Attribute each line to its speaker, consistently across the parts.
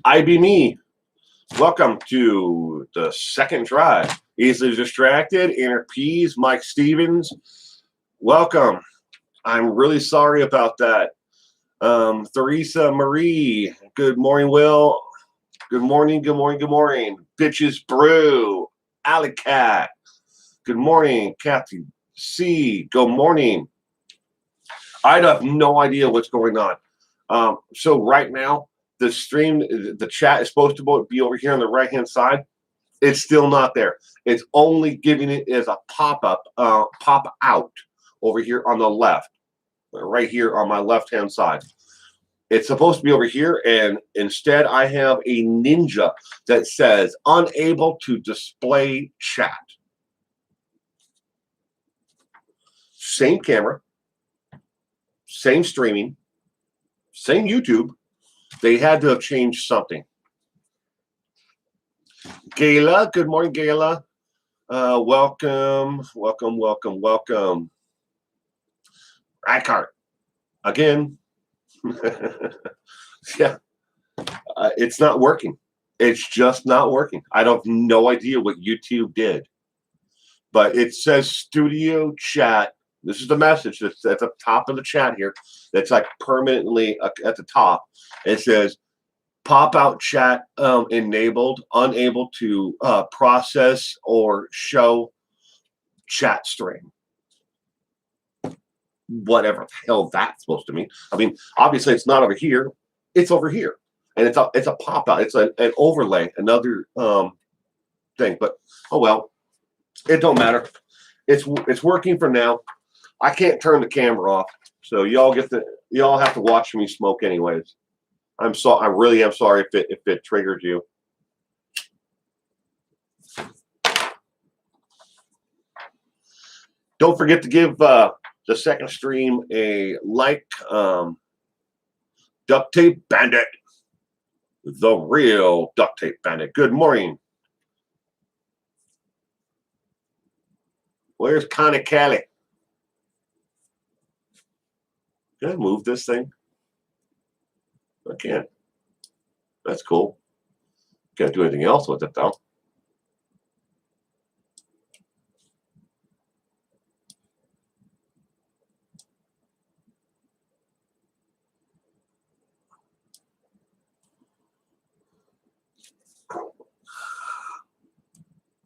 Speaker 1: I be me. Welcome to the second try. Easily distracted, inner peas, Mike Stevens. Welcome. I'm really sorry about that. Theresa Marie. Good morning, Will. Good morning, good morning, good morning. Bitches Brew. Alley Cat. Good morning, Kathy C. Good morning. I have no idea what's going on. So right now, the stream, the chat is supposed to be over here on the right-hand side. It's still not there. It's only giving it as a pop-up, pop out over here on the left, right here on my left-hand side. It's supposed to be over here, and instead I have a ninja that says unable to display chat. Same camera, same streaming, same YouTube. They had to have changed something. Gayla, good morning, Gayla. Welcome. Reichart, again. Yeah, it's not working. It's just not working. I have no idea what YouTube did. But it says studio chat. This is the message that's at the top of the chat here. That's like permanently at the top. It says pop out chat enabled, unable to process or show chat string. Whatever the hell that's supposed to mean. I mean, obviously it's not over here. It's over here, and it's a pop out. It's an overlay, another thing. But oh well, it don't matter. It's working for now. I can't turn the camera off, so y'all have to watch me smoke anyways. I really am sorry if it triggered you. Don't forget to give the second stream a like. Duct Tape Bandit, the real Duct Tape Bandit. Good morning. Where's Connie Kelly? Can I move this thing? I can't. That's cool. Can't do anything else with it though.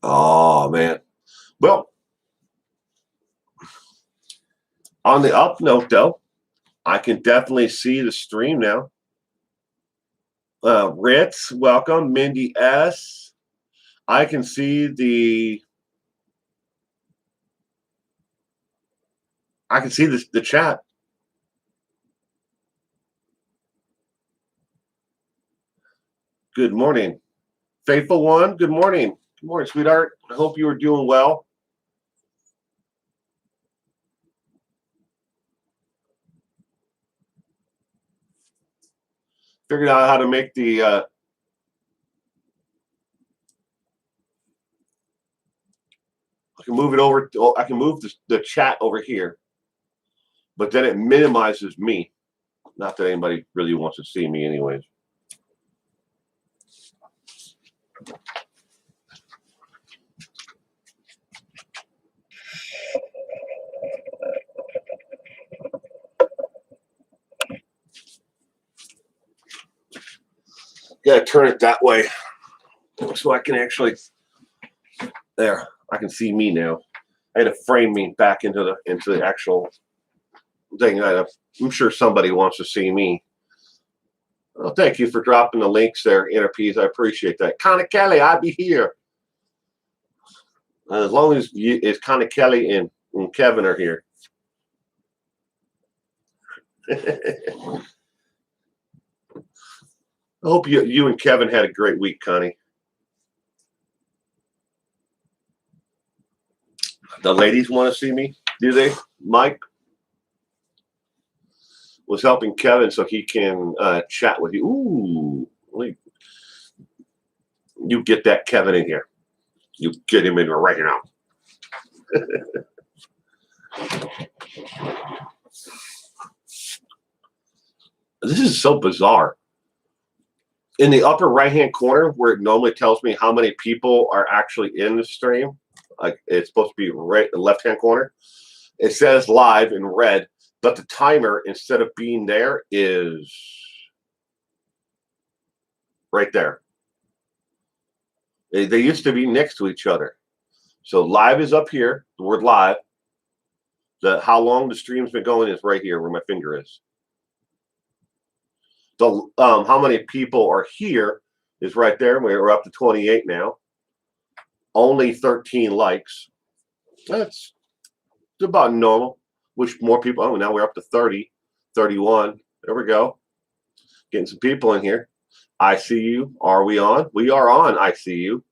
Speaker 1: Oh man. Well, on the up note though, I can definitely see the stream now. Ritz, welcome. Mindy S. I can see the chat. Good morning. Faithful one, good morning. Good morning, sweetheart. I hope you are doing well. Figured out how to make the I can move it over. I can move the chat over here, but then it minimizes me. Not that anybody really wants to see me, anyways. Gotta turn it that way so I can actually. There, I can see me now. I had to frame me back into the actual thing. I'm sure somebody wants to see me. Well, thank you for dropping the links there, Inner Peas. I appreciate that. Connie Kelly, I'll be here. As long as Connie Kelly and Kevin are here. I hope you and Kevin had a great week, Connie. The ladies want to see me, do they? Mike was helping Kevin so he can chat with you. Ooh, you get that Kevin in here. You get him in here right now. This is so bizarre. in the upper right-hand corner where it normally tells me how many people are actually in the stream, like it's supposed to be right the left-hand corner, it says live in red, but the timer, instead of being there, is right there. They used to be next to each other. So live is up here, the word live. How long the stream's been going is right here where my finger is. The how many people are here is right there. We're up to 28 now. Only 13 likes. That's about normal. Wish more people. Oh, now we're up to 30, 31. There we go. Getting some people in here. I see you. Are we on? We are on. I see you.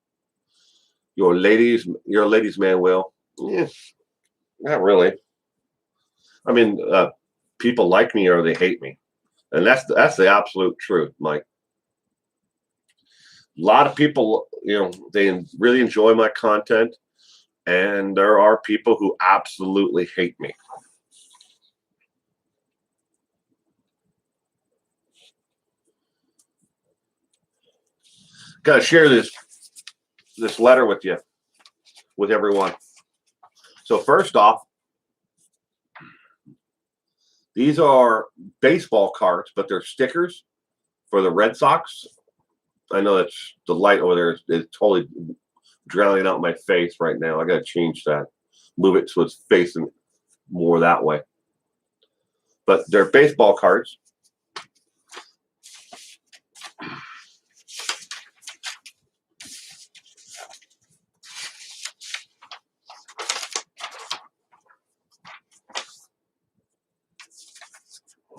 Speaker 1: You're a ladies' man, Will. Yeah, not really. I mean, people like me or they hate me, and that's the absolute truth, Mike. A lot of people, they really enjoy my content, and there are people who absolutely hate me. Got to share this letter with you, with everyone. So first off, these are baseball cards, but they're stickers for the Red Sox. I know that's the light over there is totally drowning out my face right now. I got to change that, move it so it's facing more that way. But they're baseball cards.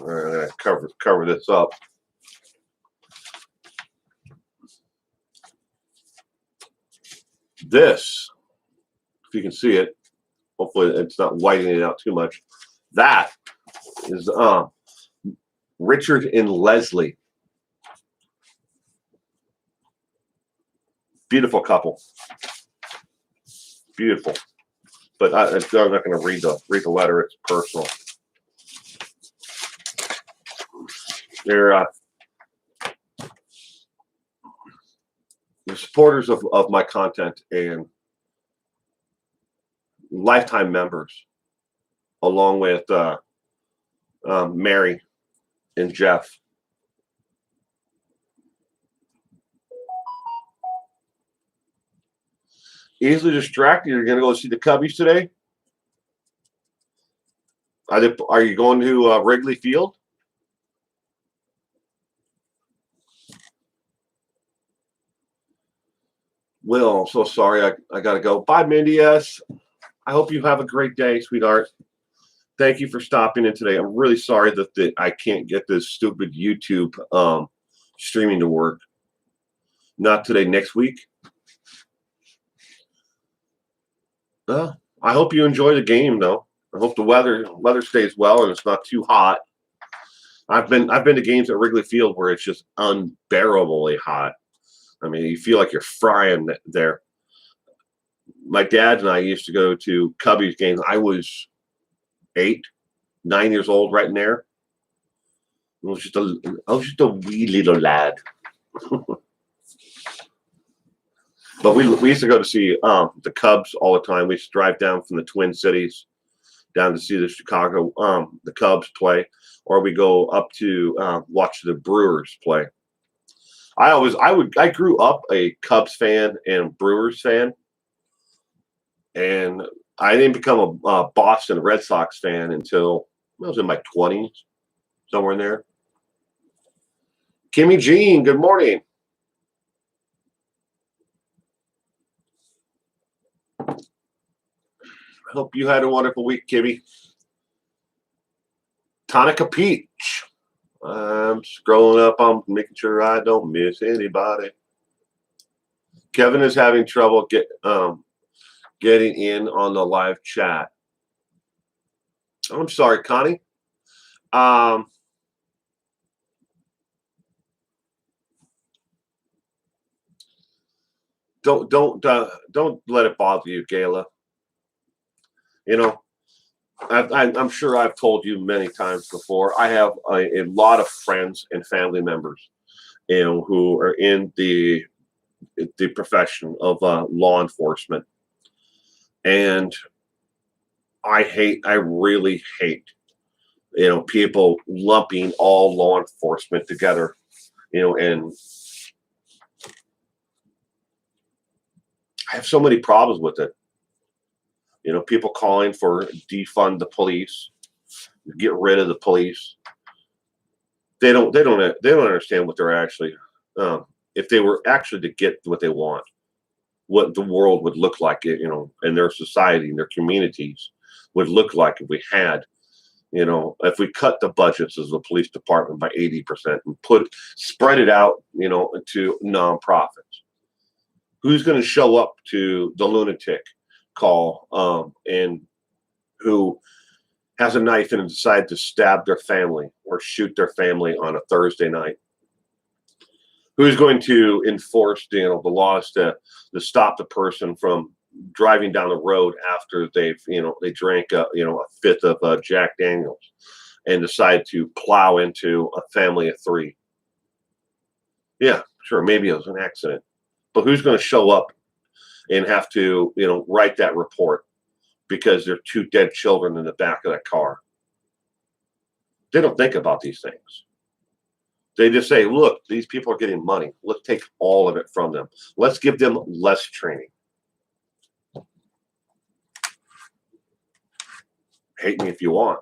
Speaker 1: All right, I'm going to cover this up. This, if you can see it, hopefully it's not whitening it out too much. That is Richard and Leslie. Beautiful couple. Beautiful. But I'm not going to read the letter. It's personal. They're supporters of my content and lifetime members, along with Mary and Jeff. Easily distracted. You're going to go see the Cubbies today? Are you going to Wrigley Field? Will, I'm so sorry. I got to go. Bye, Mindy S. I hope you have a great day, sweetheart. Thank you for stopping in today. I'm really sorry that I can't get this stupid YouTube streaming to work. Not today, next week. I hope you enjoy the game, though. I hope the weather stays well and it's not too hot. I've been to games at Wrigley Field where it's just unbearably hot. I mean, you feel like you're frying there. My dad and I used to go to Cubbies games. I was 8, 9 years old, right in there. I was just a wee little lad. But we used to go to see the Cubs all the time. We used to drive down from the Twin Cities down to see the Cubs play, or we go up to watch the Brewers play. I grew up a Cubs fan and Brewers fan, and I didn't become a Boston Red Sox fan until I was in my 20s, somewhere in there. Kimmy Jean, good morning. I hope you had a wonderful week, Kimmy. Tonica Peach. I'm scrolling up. I'm making sure I don't miss anybody. Kevin is having trouble getting in on the live chat. I'm sorry, Connie. Don't let it bother you, Gayla. You know, I'm sure I've told you many times before. I have a lot of friends and family members, who are in the profession of law enforcement. And I really hate, people lumping all law enforcement together, and I have so many problems with it. People calling for defund the police, get rid of the police. They don't understand what they're actually, if they were actually to get what they want, what the world would look like, in their society, in their communities would look like if we had, if we cut the budgets of the police department by 80% and spread it out, into nonprofits. Who's going to show up to the lunatic call, and who has a knife and decide to stab their family or shoot their family on a Thursday night? Who's going to enforce, the laws to stop the person from driving down the road after they drank a fifth of Jack Daniels and decide to plow into a family of three? Yeah, sure, maybe it was an accident, but who's going to show up and have to write that report because there are two dead children in the back of that car? They don't think about these things. They just say, look, these people are getting money. Let's take all of it from them. Let's give them less training. Hate me if you want.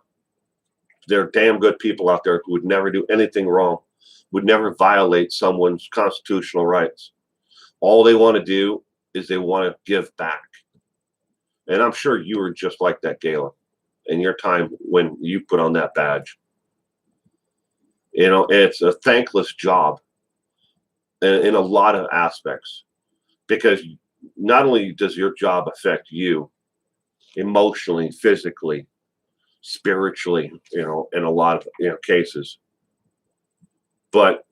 Speaker 1: There are damn good people out there who would never do anything wrong, would never violate someone's constitutional rights. All they want to do is they want to give back. And I'm sure you were just like that, Galen, in your time when you put on that badge. It's a thankless job in a lot of aspects, because not only does your job affect you emotionally, physically, spiritually, in a lot of cases, but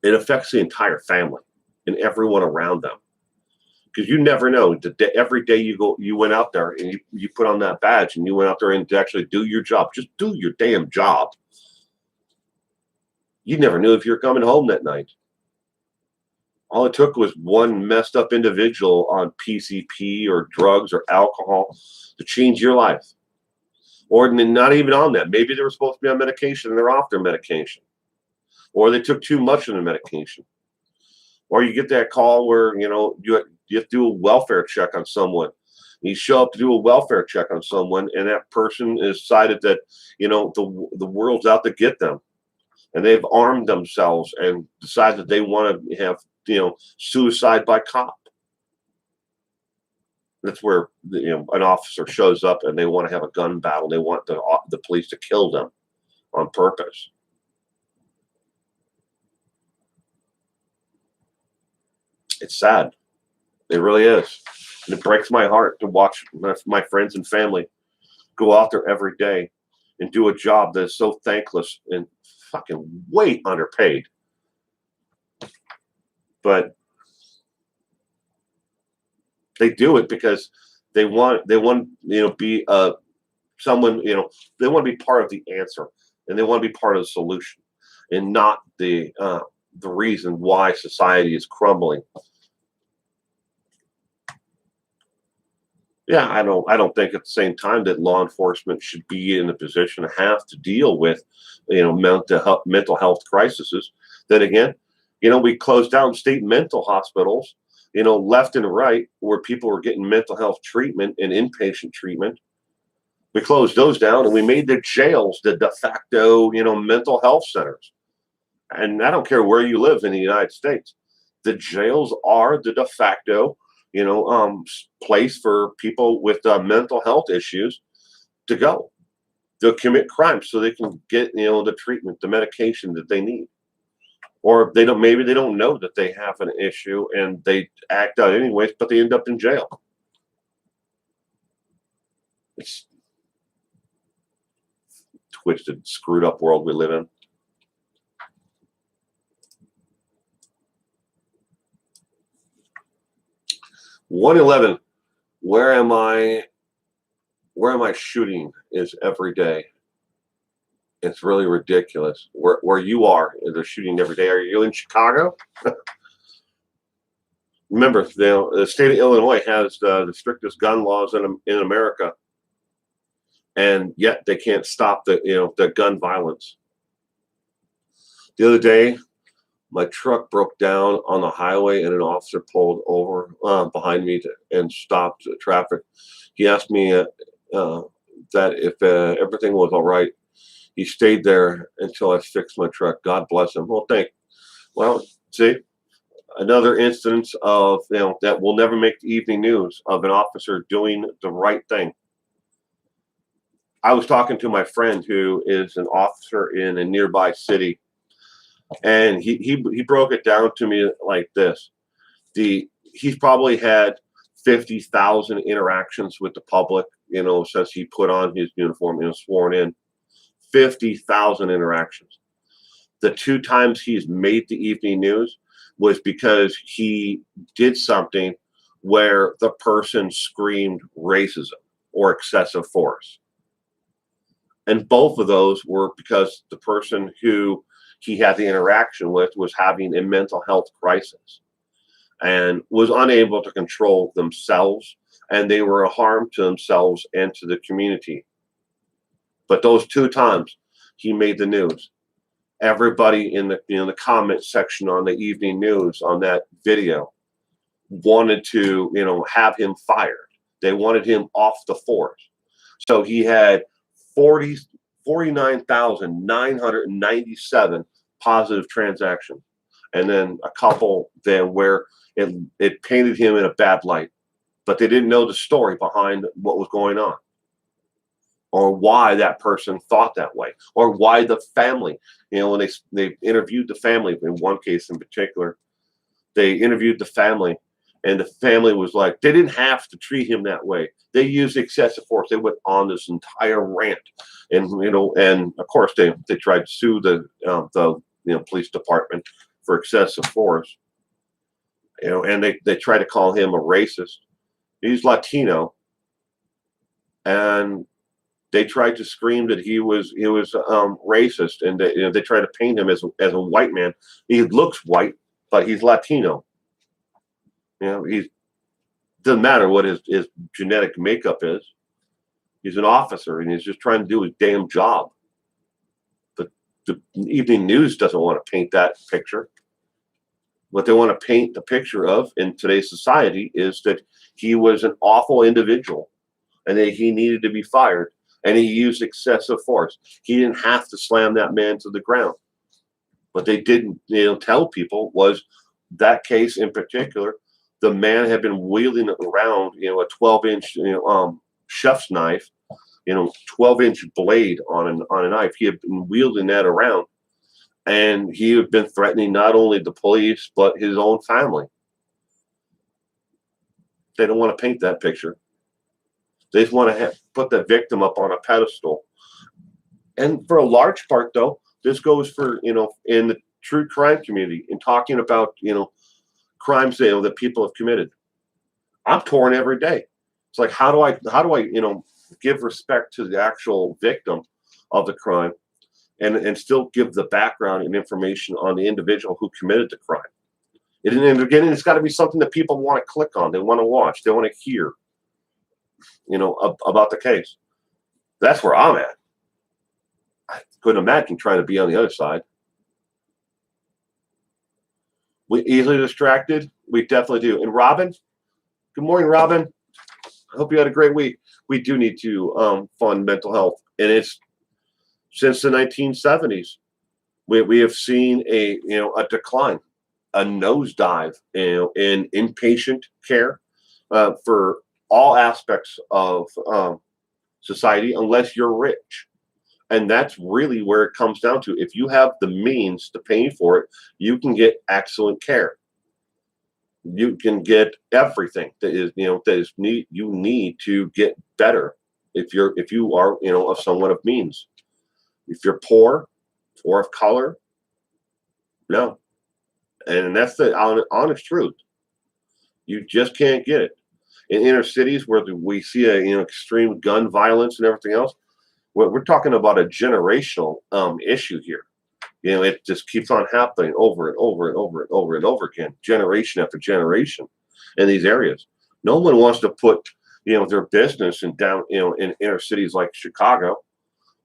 Speaker 1: it affects the entire family and everyone around them. Because you never know. Every day you went out there and you put on that badge and you went out there and to actually do your job. Just do your damn job. You never knew if you were coming home that night. All it took was one messed up individual on PCP or drugs or alcohol to change your life. Or not even on that. Maybe they were supposed to be on medication and they're off their medication. Or they took too much of the medication. Or you get that call where, you have to do a welfare check on someone. You show up to do a welfare check on someone, and that person has decided that, the world's out to get them. And they've armed themselves and decided that they want to have, suicide by cop. That's where, an officer shows up and they want to have a gun battle. They want the police to kill them on purpose. It's sad. It really is. And it breaks my heart to watch my friends and family go out there every day and do a job that is so thankless and fucking way underpaid. But they do it because they want be someone, they want to be part of the answer, and they want to be part of the solution, and not the reason why society is crumbling. Yeah, I don't think at the same time that law enforcement should be in a position to have to deal with, mental health crises. Then again, we closed down state mental hospitals, left and right, where people were getting mental health treatment and inpatient treatment. We closed those down, and we made the jails the de facto, mental health centers. And I don't care where you live in the United States, the jails are the de facto place for people with mental health issues to go. They'll commit crimes so they can get, the treatment, the medication that they need. Or maybe they don't know that they have an issue and they act out anyways, but they end up in jail. It's twisted, screwed up world we live in. $111. Where am I shooting is every day. It's really ridiculous. Where you are, they're shooting every day. Are you in Chicago? Remember, the state of Illinois has the strictest gun laws in America, and yet they can't stop the gun violence. The other day, my truck broke down on the highway, and an officer pulled over behind me and stopped traffic. He asked me that if everything was all right. He stayed there until I fixed my truck. God bless him. Well, see, another instance of that will never make the evening news of an officer doing the right thing. I was talking to my friend who is an officer in a nearby city, and he broke it down to me like this: he's probably had 50,000 interactions with the public, since he put on his uniform and was sworn in. 50,000 interactions. The 2 times he's made the evening news was because he did something where the person screamed racism or excessive force. And both of those were because the person who he had the interaction with was having a mental health crisis and was unable to control themselves, and they were a harm to themselves and to the community. But those 2 times he made the news. Everybody in the comment section on the evening news on that video wanted to have him fired. They wanted him off the force. So he had 49,997 positive transactions, and then a couple then where it painted him in a bad light, but they didn't know the story behind what was going on, or why that person thought that way, or why the family, when they interviewed the family, in one case in particular, they interviewed the family, and the family was like, they didn't have to treat him that way. They used excessive force. They went on this entire rant, and and of course they tried to sue the police department for excessive force, and they tried to call him a racist. He's Latino, and they tried to scream that he was racist, and they tried to paint him as a white man. He looks white, but he's Latino. He doesn't matter what his genetic makeup is. He's an officer, and he's just trying to do his damn job. But the evening news doesn't want to paint that picture. What they want to paint the picture of in today's society is that he was an awful individual, and that he needed to be fired. And he used excessive force. He didn't have to slam that man to the ground. What they didn't tell people was that case in particular, the man had been wielding around a 12-inch chef's knife, 12-inch blade on a knife. He had been wielding that around, and he had been threatening not only the police but his own family. They don't want to paint that picture. They just want to put the victim up on a pedestal. And for a large part, though, this goes for, in the true crime community, in talking about, crimes that people have committed. I'm torn every day. It's like, how do I give respect to the actual victim of the crime and still give the background and information on the individual who committed the crime? And again, it's got to be something that people want to click on. They want to watch. They want to hear. About the case. That's where I'm at. I couldn't imagine trying to be on the other side. We easily distracted. We definitely do. And Robin, good morning, Robin. I hope you had a great week. We do need to fund mental health, and it's since the 1970s. We have seen a decline, a nosedive, in inpatient care for all aspects of society, unless you're rich. And that's really where it comes down to. If you have the means to pay for it, you can get excellent care. You can get everything that is you need to get better if you are of somewhat of means. If you're poor or of color, no. And that's the honest truth. You just can't get it. In inner cities where we see extreme gun violence and everything else, We're talking about a generational issue here. It just keeps on happening over and over and over and over and over again, generation after generation in these areas. No one wants to put, their business in in inner cities like Chicago,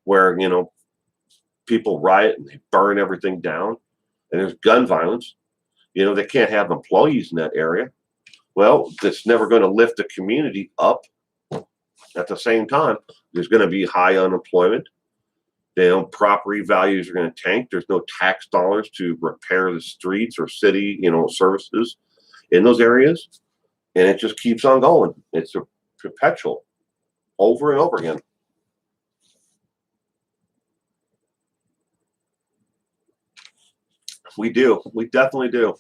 Speaker 1: where, people riot and they burn everything down and there's gun violence. They can't have employees in that area. Well, that's never going to lift the community up. At the same time, there's going to be high unemployment. Property values are going to tank. There's no tax dollars to repair the streets or city, services in those areas. And it just keeps on going. It's a perpetual over and over again. We do. We definitely do.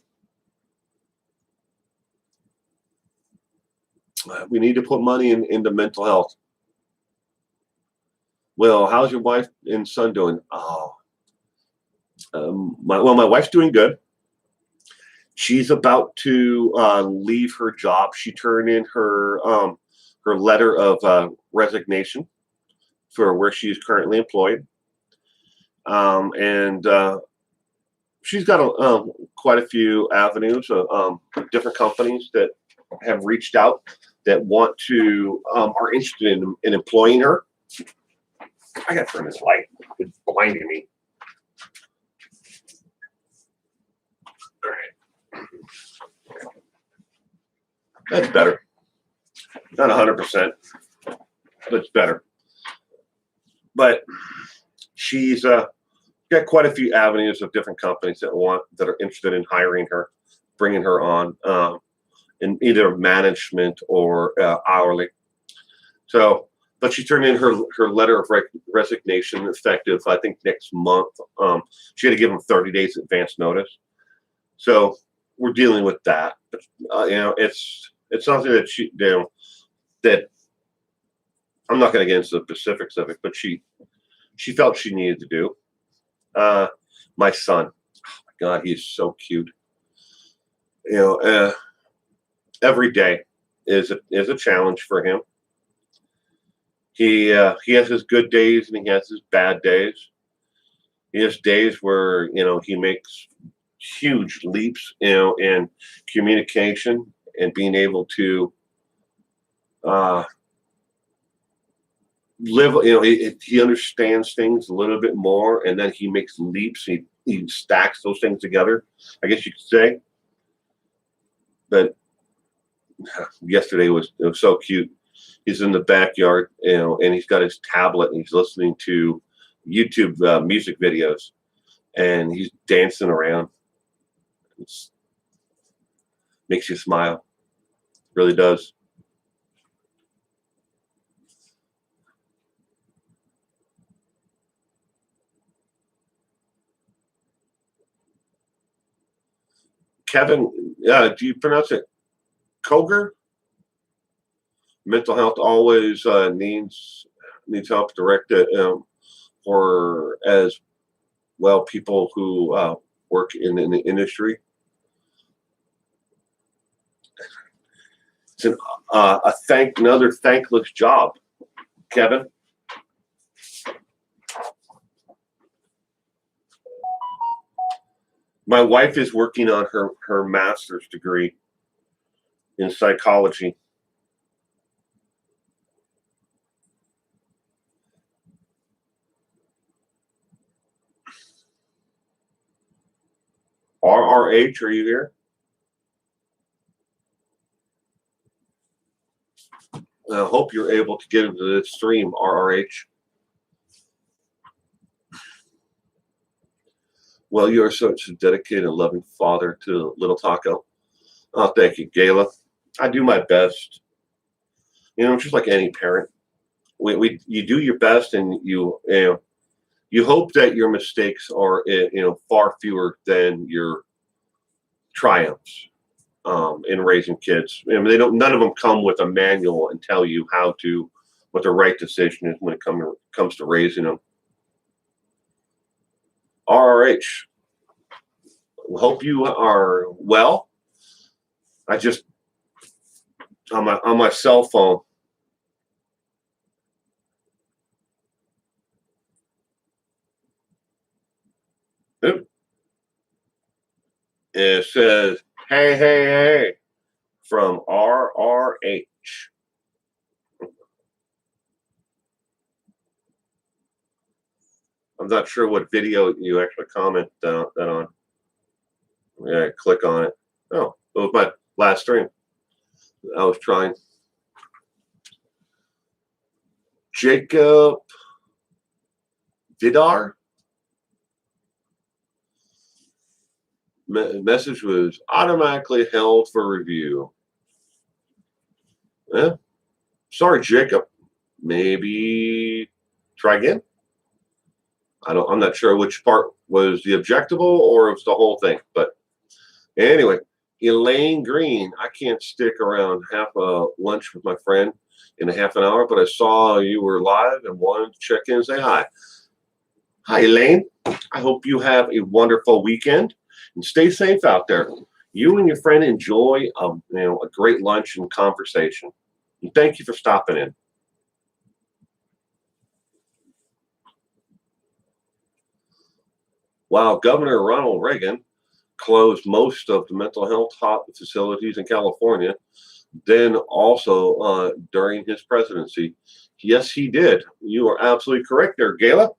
Speaker 1: We need to put money into mental health. Well, how's your wife and son doing? Oh, my wife's doing good. She's about to leave her job. She turned in her letter of resignation for where she's currently employed, and she's got quite a few avenues of different companies that have reached out that want to are interested in employing her. I got to turn this light. It's blinding me. All right. That's better. Not 100%, but it's better. But she's got quite a few avenues of different companies that are interested in hiring her, bringing her on in either management or hourly. So, but she turned in her letter of resignation effective, I think, next month. She had to give them 30 days advance notice. So we're dealing with that. But, it's something that that I'm not going to get into the specifics of it, but she felt she needed to do. My son, oh my God, he's so cute. Every day is a challenge for him. He has his good days and he has his bad days. He has days where he makes huge leaps in communication and being able to live. He understands things a little bit more, and then he makes leaps. He stacks those things together, I guess you could say. But yesterday it was so cute. He's in the backyard, and he's got his tablet and he's listening to YouTube music videos, and he's dancing around. It makes you smile. It really does. Kevin, do you pronounce it Koger? Mental health always needs help directed for as well people who work in the industry. It's another thankless job, Kevin. My wife is working on her master's degree in psychology. RRH, are you here? I hope you're able to get into this stream, RRH. Well, you are such a dedicated and loving father to little Taco. Oh, thank you, Gayla. I do my best. Just like any parent, you do your best, and you hope that your mistakes are far fewer than your triumphs in raising kids. None of them come with a manual and tell you what the right decision is when it comes to raising them. RRH, hope you are well. I just on my cell phone. It says, hey, hey, hey, from RRH. I'm not sure what video you actually comment that on. Yeah, click on it. Oh, it was my last stream. I was trying. Jacob Vidar. Message was automatically held for review. Yeah. Sorry, Jacob. Maybe try again. I'm not sure which part was the objectable or it was the whole thing. But anyway, Elaine Green. I can't stick around half a lunch with my friend in a half an hour, but I saw you were live and wanted to check in and say hi. Hi, Elaine. I hope you have a wonderful weekend and stay safe out there. You and your friend enjoy a great lunch and conversation. And thank you for stopping in. While Governor Ronald Reagan closed most of the mental health facilities in California, then also during his presidency. Yes, he did. You are absolutely correct there, Gayla.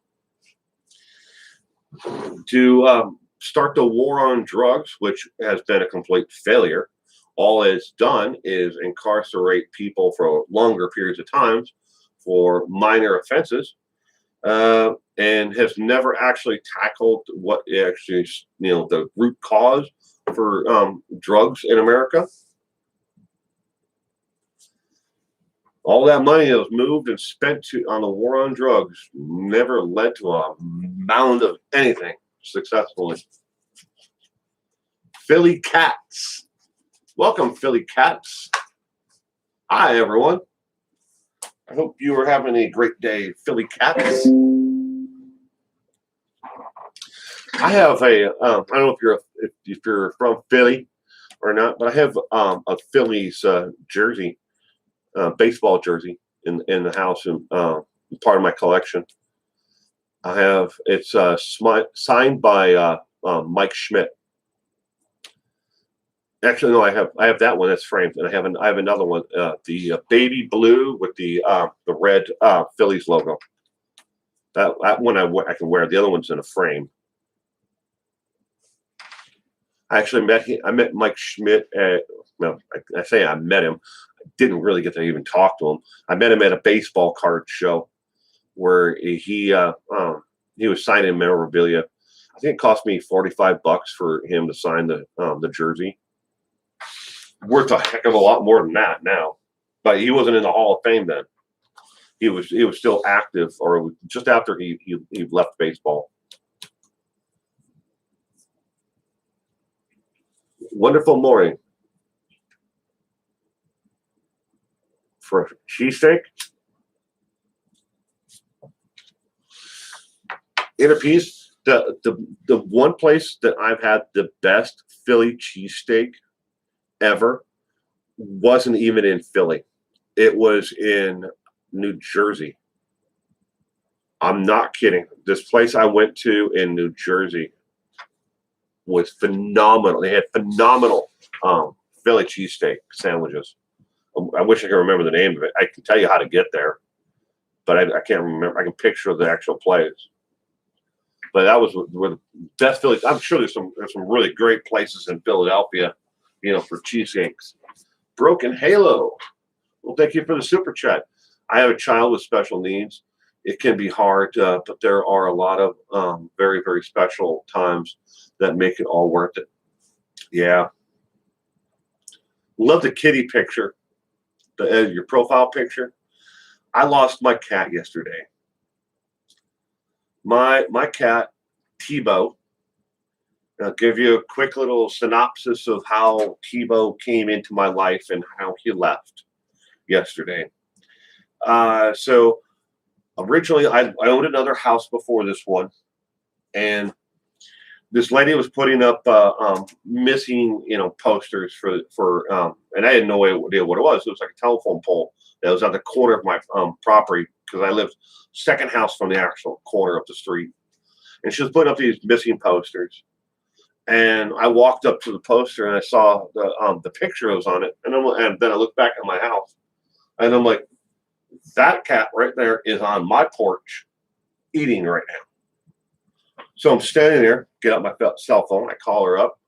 Speaker 1: To start the war on drugs, which has been a complete failure, all it's done is incarcerate people for longer periods of time for minor offenses, and has never actually tackled what actually, the root cause for drugs in America. All that money that was moved and spent on the war on drugs never led to a mound of anything successfully. Philly Cats. Welcome, Philly Cats. Hi, everyone. I hope you are having a great day, Philly Cats. I have I don't know if you're from Philly or not, but I have a Phillies jersey, baseball jersey in the house and part of my collection. I have it's signed by Mike Schmidt. Actually, no, I have that one that's framed, and I have another one, the baby blue with the red Phillies logo. That one I can wear. The other one's in a frame. I actually met Mike Schmidt at, well, I say I met him. I didn't really get to even talk to him. I met him at a baseball card show where he was signing memorabilia. I think it cost me $45 for him to sign the jersey. Worth a heck of a lot more than that now, but he wasn't in the Hall of Fame then. He was still active, or just after he left baseball. Wonderful morning for cheesesteak. Inner piece. The one place that I've had the best Philly cheesesteak ever wasn't even in Philly. It was in New Jersey. I'm not kidding. This place I went to in New Jersey was phenomenal. They had phenomenal Philly cheesesteak sandwiches. I wish I could remember the name of it. I can tell you how to get there, but I can't remember. I can picture the actual place. But that was where the best Philly. I'm sure there's some really great places in Philadelphia, for cheesesteaks. Broken Halo. Well, thank you for the super chat. I have a child with special needs. It can be hard, but there are a lot of very, very special times that make it all worth it. Yeah. Love the kitty picture, your profile picture. I lost my cat yesterday. My cat, Tevo. I'll give you a quick little synopsis of how Tevo came into my life and how he left yesterday. So originally, I owned another house before this one, and this lady was putting up missing, posters for and I had no idea what it was. It was like a telephone pole that was at the corner of my property because I lived second house from the actual corner of the street, and she was putting up these missing posters. And I walked up to the poster and I saw the picture was on it, and then I looked back at my house, and I'm like, that cat right there is on my porch eating right now. So I'm standing there, get out my cell phone, I call her up.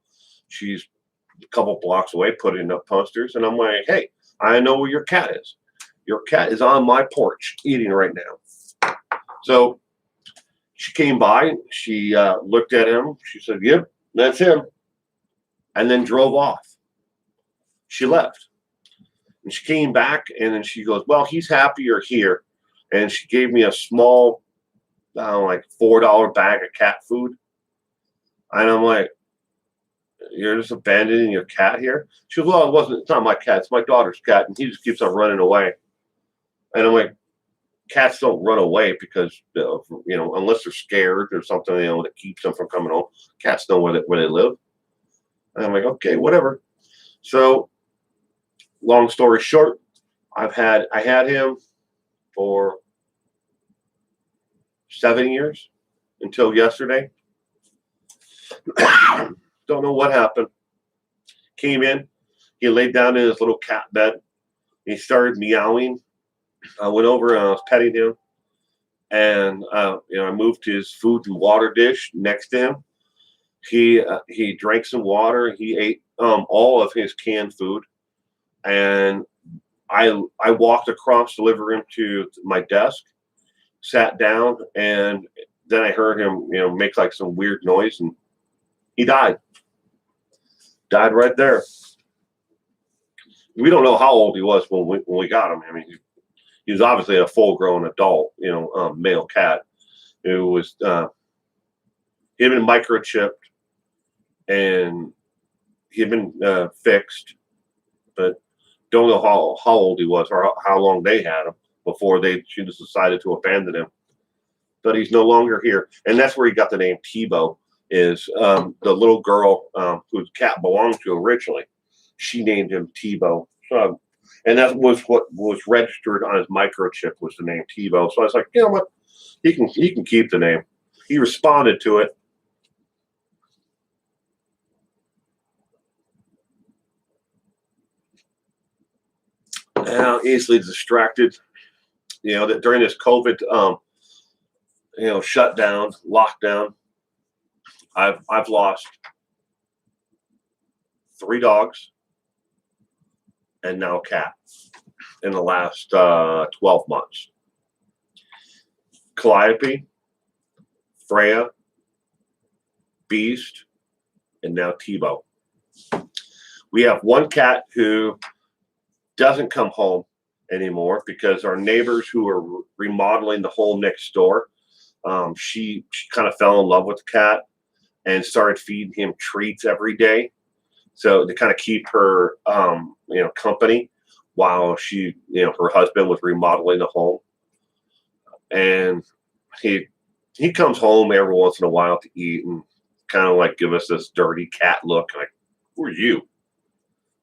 Speaker 1: She's a couple blocks away, putting up posters, and I'm like, hey, I know where your cat is. Your cat is on my porch eating right now. So she came by, she looked at him, she said, yep, that's him, and then drove off. She left. And she came back, and then she goes, well, he's happier here. And she gave me a small, like $4 bag of cat food. And I'm like, you're just abandoning your cat here? She goes, well, it's not my cat, it's my daughter's cat, and he just keeps on running away. And I'm like, cats don't run away because, unless they're scared or something, that keeps them from coming home. Cats know where they live. And I'm like, okay, whatever. So, long story short, I had him for 7 years until yesterday. Don't know what happened. Came in, he laid down in his little cat bed. He started meowing. I went over and I was petting him, and I moved his food and water dish next to him. He drank some water. He ate all of his canned food, and I walked across the living room to my desk, sat down, and then I heard him make like some weird noise, and he died. Died right there. We don't know how old he was when we got him. I mean, he was obviously a full-grown adult, male cat who was he had been microchipped, and he had been fixed, but don't know how old he was or how long they had him before she just decided to abandon him. But he's no longer here, and that's where he got the name Tevo. Is the little girl who the cat belonged to originally? She named him Tevo. And that was what was registered on his microchip, was the name Tevo. So I was like, you know what? He can keep the name. He responded to it. Now, easily distracted. That during this COVID, shutdown, lockdown, I've lost 3 dogs and now a cat in the last 12 months. Calliope, Freya, Beast, and now Tevo. We have one cat who doesn't come home anymore because our neighbors who are remodeling the home next door, she kind of fell in love with the cat and started feeding him treats every day. So to kind of keep her, company while her husband was remodeling the home. And he comes home every once in a while to eat and kind of like give us this dirty cat look. Like, who are you?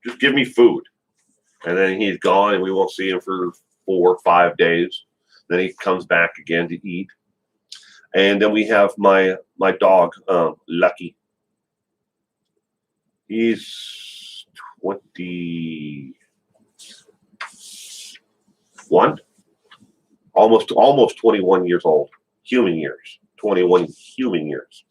Speaker 1: Just give me food. And then he's gone and we won't see him for 4 or 5 days. Then he comes back again to eat. And then we have my dog, Lucky. He's 21, almost 21 years old. Human years, 21 human years.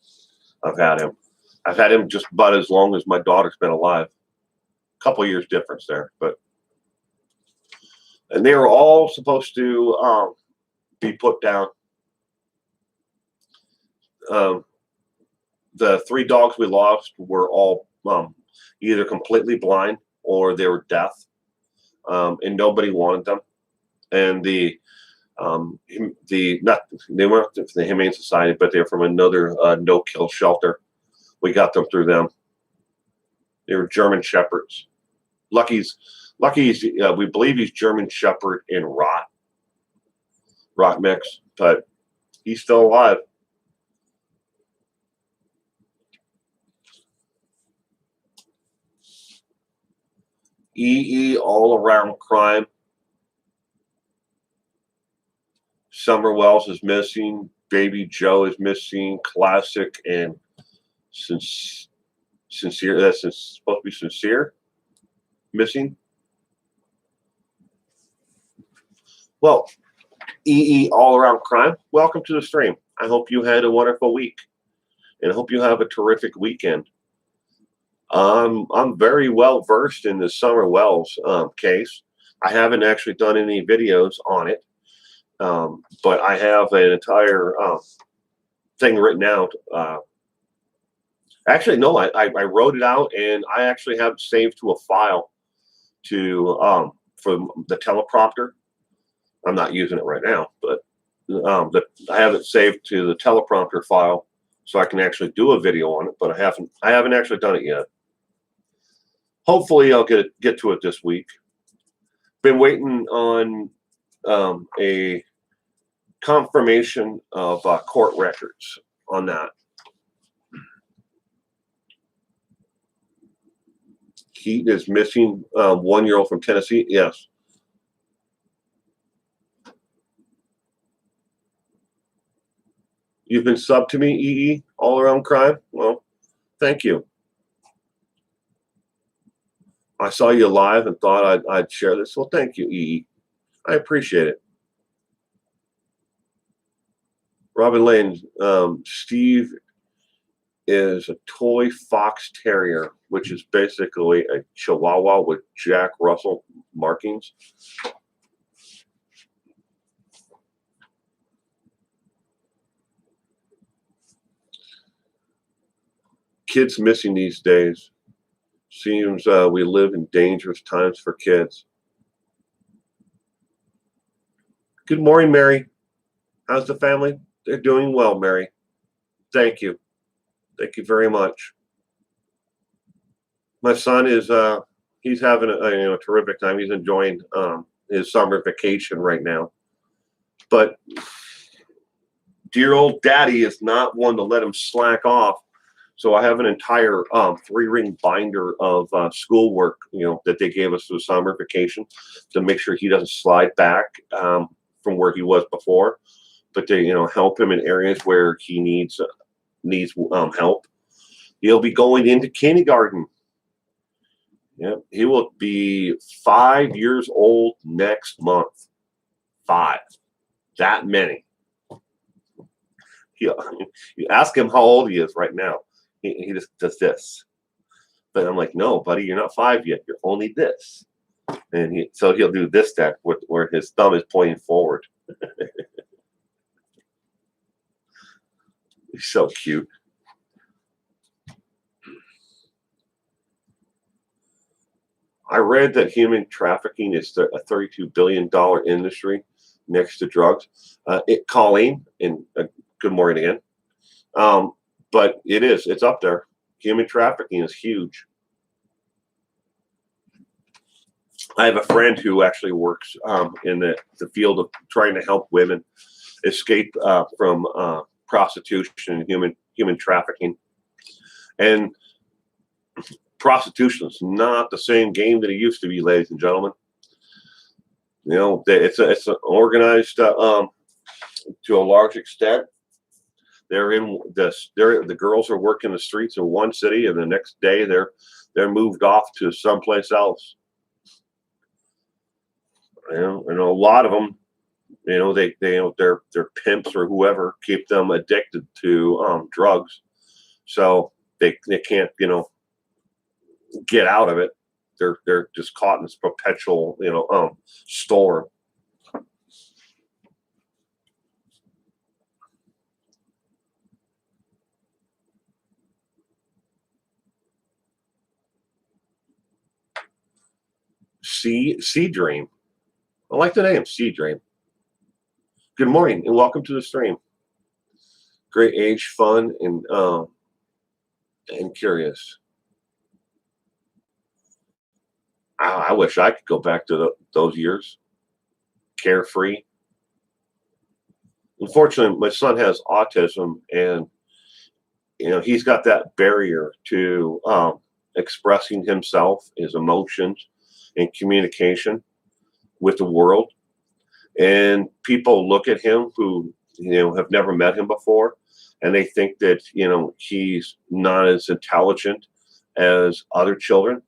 Speaker 1: I've had him. I've had him just about as long as my daughter's been alive. A couple years difference there, and they were all supposed to be put down. The 3 dogs we lost were all either completely blind or they were deaf, and nobody wanted them. And they weren't from the Humane Society, but they're from another no-kill shelter. We got them through them. They were German Shepherds. Lucky's we believe he's German Shepherd in rot mix, but he's still alive. EE all around crime. Summer Wells is missing. Baby Joe is missing. Classic and since Sincere. That's supposed to be sincere. Missing. Well, EE all around crime. Welcome to the stream. I hope you had a wonderful week, and I hope you have a terrific weekend. I'm very well versed in the Summer Wells case. I haven't actually done any videos on it, but I have an entire thing written out. Actually, no, I wrote it out, and I actually have it saved to a file to for the teleprompter. I'm not using it right now, but I have it saved to the teleprompter file, so I can actually do a video on it. But I haven't actually done it yet. Hopefully, I'll get to it this week. Been waiting on a confirmation of court records on that. Heat is missing 1-year-old from Tennessee. Yes. You've been subbed to me, EE, all around crime. Well, thank you. I saw you live and thought I'd share this. Well, thank you, EE. I appreciate it. Robin Lane, Steve is a toy fox terrier, which is basically a Chihuahua with Jack Russell markings. Kids missing these days. Seems we live in dangerous times for kids. Good morning, Mary. How's the family? They're doing well, Mary. Thank you. Thank you very much. My son is he's having a terrific time. He's enjoying his summer vacation right now. But dear old daddy is not one to let him slack off. So I have an entire 3-ring binder of schoolwork, that they gave us for the summer vacation to make sure he doesn't slide back from where he was before, but to help him in areas where he needs help. He'll be going into kindergarten. Yeah, he will be 5 years old next month. 5, that many. You ask him how old he is right now. He just does this. But I'm like, no, buddy, you're not 5 yet. You're only this. And so he'll do this step where his thumb is pointing forward. He's so cute. I read that human trafficking is a $32 billion industry next to drugs. Colleen, and good morning again. But it's up there. Human trafficking is huge. I have a friend who actually works in the field of trying to help women escape from prostitution and human trafficking. And prostitution is not the same game that it used to be, ladies and gentlemen. It's an organized to a large extent. The girls are working the streets in one city, and the next day they're moved off to someplace else. And a lot of them, their pimps or whoever keep them addicted to drugs, so they can't get out of it. They're just caught in this perpetual storm. Sea Dream. I like the name, Sea Dream. Good morning and welcome to the stream. Great age, fun, and curious. I wish I could go back to those years. Carefree. Unfortunately, my son has autism, and he's got that barrier to expressing himself, his emotions, and communication with the world. And people look at him who have never met him before, and they think that he's not as intelligent as other children.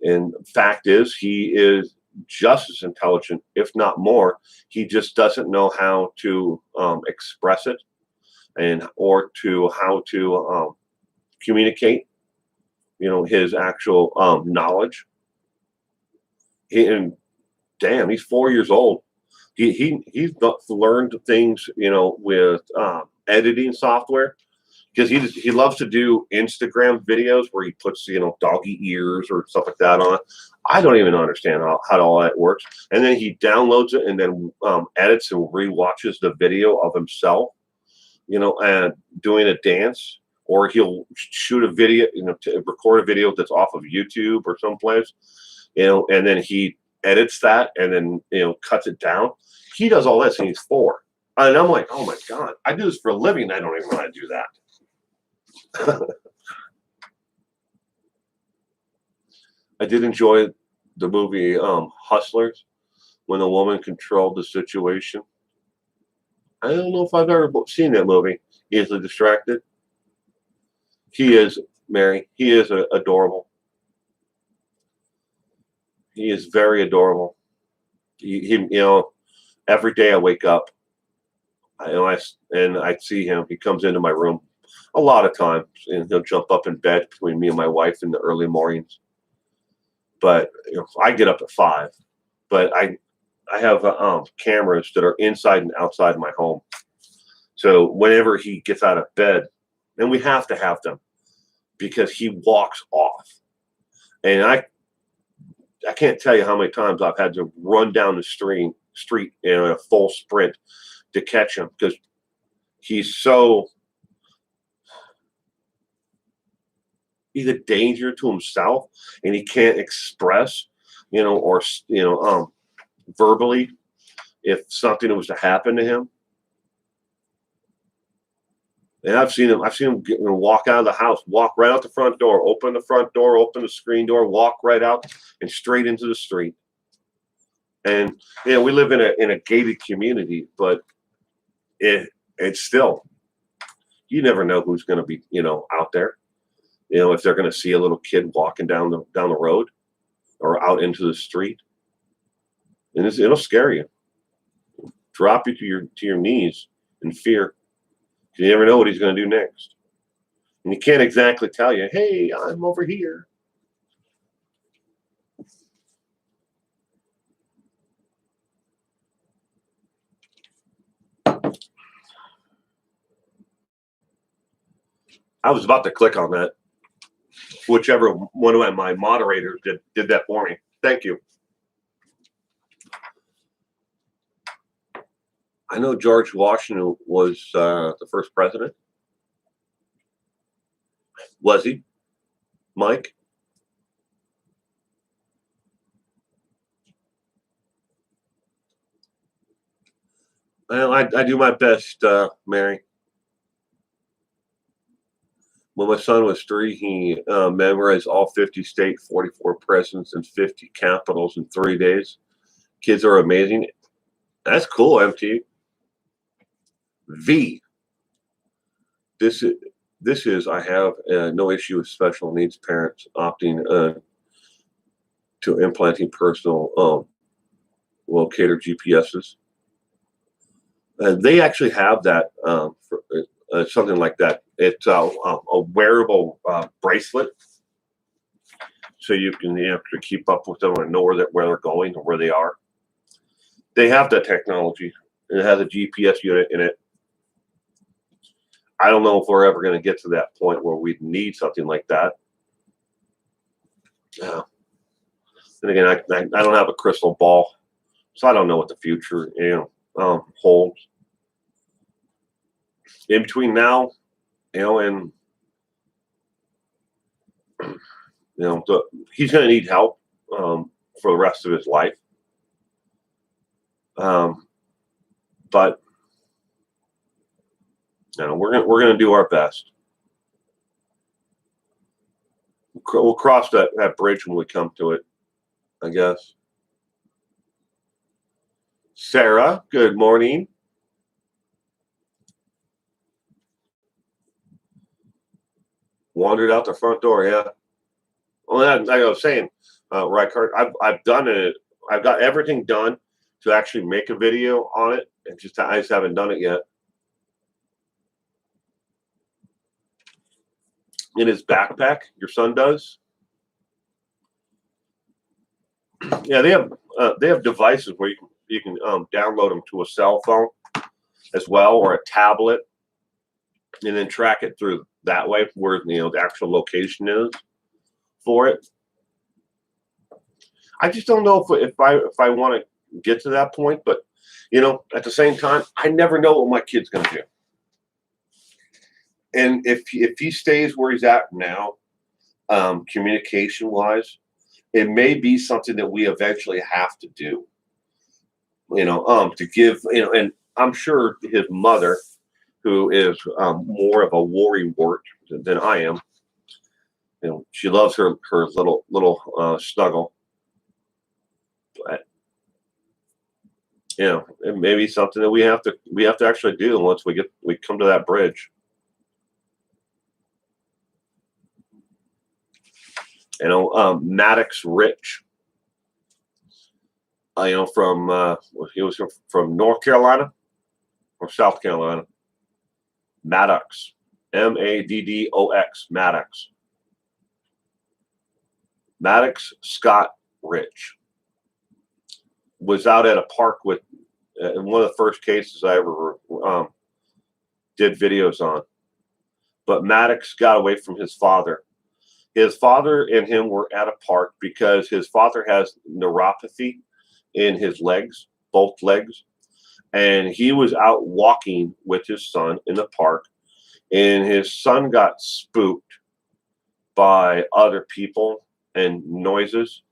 Speaker 1: And fact is, he is just as intelligent, if not more. He just doesn't know how to express it and or to how to communicate, his actual knowledge. And damn, he's 4 years old. He's learned things, with editing software, because he loves to do Instagram videos where he puts doggy ears or stuff like that on. I don't even understand how all that works. And then he downloads it and then edits and rewatches the video of himself, and doing a dance, or he'll shoot a video, to record a video that's off of YouTube or someplace, and then he edits that and then cuts it down. He does all this and he's 4. And I'm like, oh my God, I do this for a living. I don't even know how to do that. I did enjoy the movie Hustlers, when the woman controlled the situation. I don't know if I've ever seen that movie. Easily Distracted. He is, Mary, he is adorable. He is very adorable. He every day I wake up, I see him. He comes into my room a lot of times, and he'll jump up in bed between me and my wife in the early mornings. But I get up at 5. But I have cameras that are inside and outside my home. So whenever he gets out of bed, and we have to have them, because he walks off, and I can't tell you how many times I've had to run down the street in a full sprint to catch him, because he's a danger to himself, and he can't express, or verbally, if something was to happen to him. And I've seen him walk out of the house, walk right out the front door, open the front door, open the screen door, walk right out and straight into the street. And we live in a gated community, but it's still, you never know who's going to be out there. If they're going to see a little kid walking down the road or out into the street, and it'll scare you, drop you to your knees in fear. You never know what he's going to do next, and he can't exactly tell you, "Hey, I'm over here." I was about to click on that. Whichever one of my moderators did that for me. Thank you. I know George Washington was the first president. Was he, Mike? Well, I do my best, Mary. When my son was 3, he memorized all 50 states, 44 presidents, and 50 capitals in 3 days. Kids are amazing. That's cool, MT. V. This is I have no issue with special needs parents opting to implanting personal locator GPSs. They actually have that for something like that. It's a wearable bracelet, so you can to keep up with them and know where they're going or where they are. They have that technology. It has a GPS unit in it. I don't know if we're ever going to get to that point where we need something like that. Yeah. And again, I don't have a crystal ball, so I don't know what the future holds. In between now, and he's going to need help for the rest of his life. But we're going to do our best. We'll cross that bridge when we come to it, I guess. Sarah, good morning. Wandered out the front door, yeah. Well, like I was saying, right, Kurt, I've done it. I've got everything done to actually make a video on it, and I just haven't done it yet. In his backpack, your son does. Yeah, they have devices where you can download them to a cell phone as well, or a tablet, and then track it through that way where the actual location is for it. I just don't know if I want to get to that point, but at the same time, I never know what my kid's going to do. And if he stays where he's at now, communication wise, it may be something that we eventually have to do. To give and I'm sure his mother, who is more of a worrywart than I am, she loves her little snuggle. But it may be something that we have to actually do once we come to that bridge. Maddox Rich, from he was from North Carolina or South Carolina. Maddox, Maddox, Maddox. Maddox Scott Rich was out at a park with in one of the first cases I ever did videos on. But Maddox got away from his father. His father and him were at a park because his father has neuropathy in his legs, both legs. And he was out walking with his son in the park. And his son got spooked by other people and noises.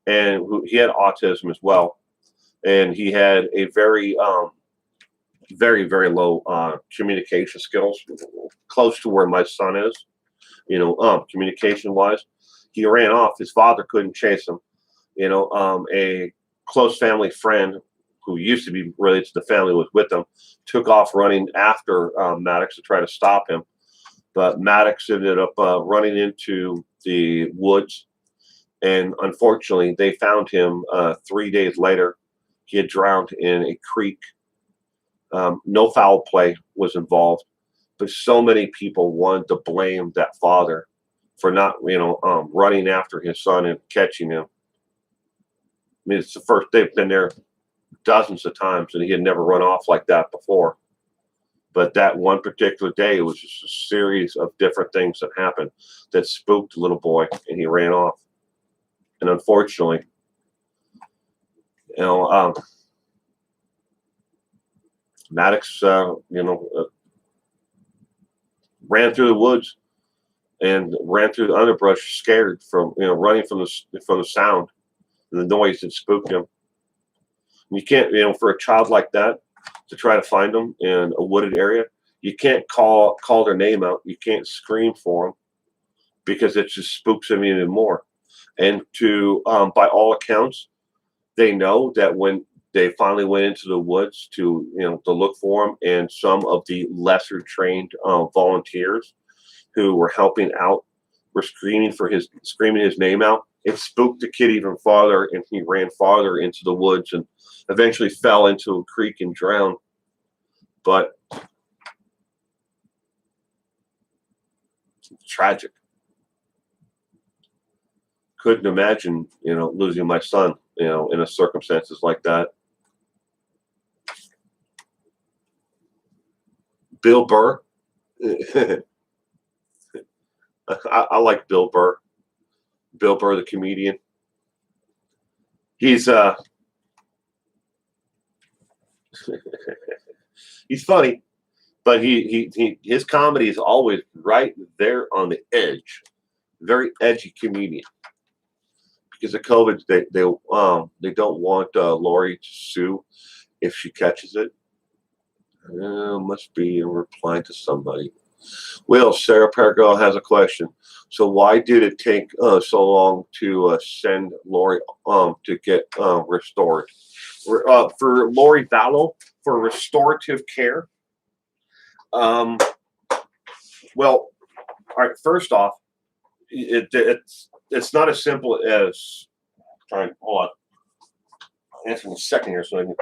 Speaker 1: And he had autism as well. And he had a very, very, very low communication skills, close to where my son is. Communication wise, he ran off. His father couldn't chase him. A close family friend who used to be related to the family was with him, took off running after Maddox to try to stop him. But Maddox ended up running into the woods, and unfortunately, they found him 3 days later. He had drowned in a creek. No foul play was involved. But so many people wanted to blame that father for not, running after his son and catching him. I mean, it's the first, they've been there dozens of times, and he had never run off like that before. But that one particular day, it was just a series of different things that happened that spooked the little boy, and he ran off. And unfortunately, Maddox, ran through the woods and ran through the underbrush, scared from running from the sound and the noise that spooked him. And you can't, for a child like that to try to find them in a wooded area, you can't call their name out. You can't scream for them because it just spooks them even more. And by all accounts, they know that when they finally went into the woods to look for him, and some of the lesser trained volunteers who were helping out were screaming his name out. It spooked the kid even farther, and he ran farther into the woods and eventually fell into a creek and drowned. But it's tragic. Couldn't imagine, losing my son, in a circumstances like that. Bill Burr. I like Bill Burr. Bill Burr, the comedian. He's he's funny, but his comedy is always right there on the edge. Very edgy comedian. Because of COVID, they don't want Lori to sue if she catches it. Must be in reply to somebody. Well, Sarah Pergo has a question. So why did it take so long to send Lori to get restored? For Lori Vallow for restorative care? Well, all right, first off, it's it's not as simple as trying. Hold on, I'll answer in a second here. So I can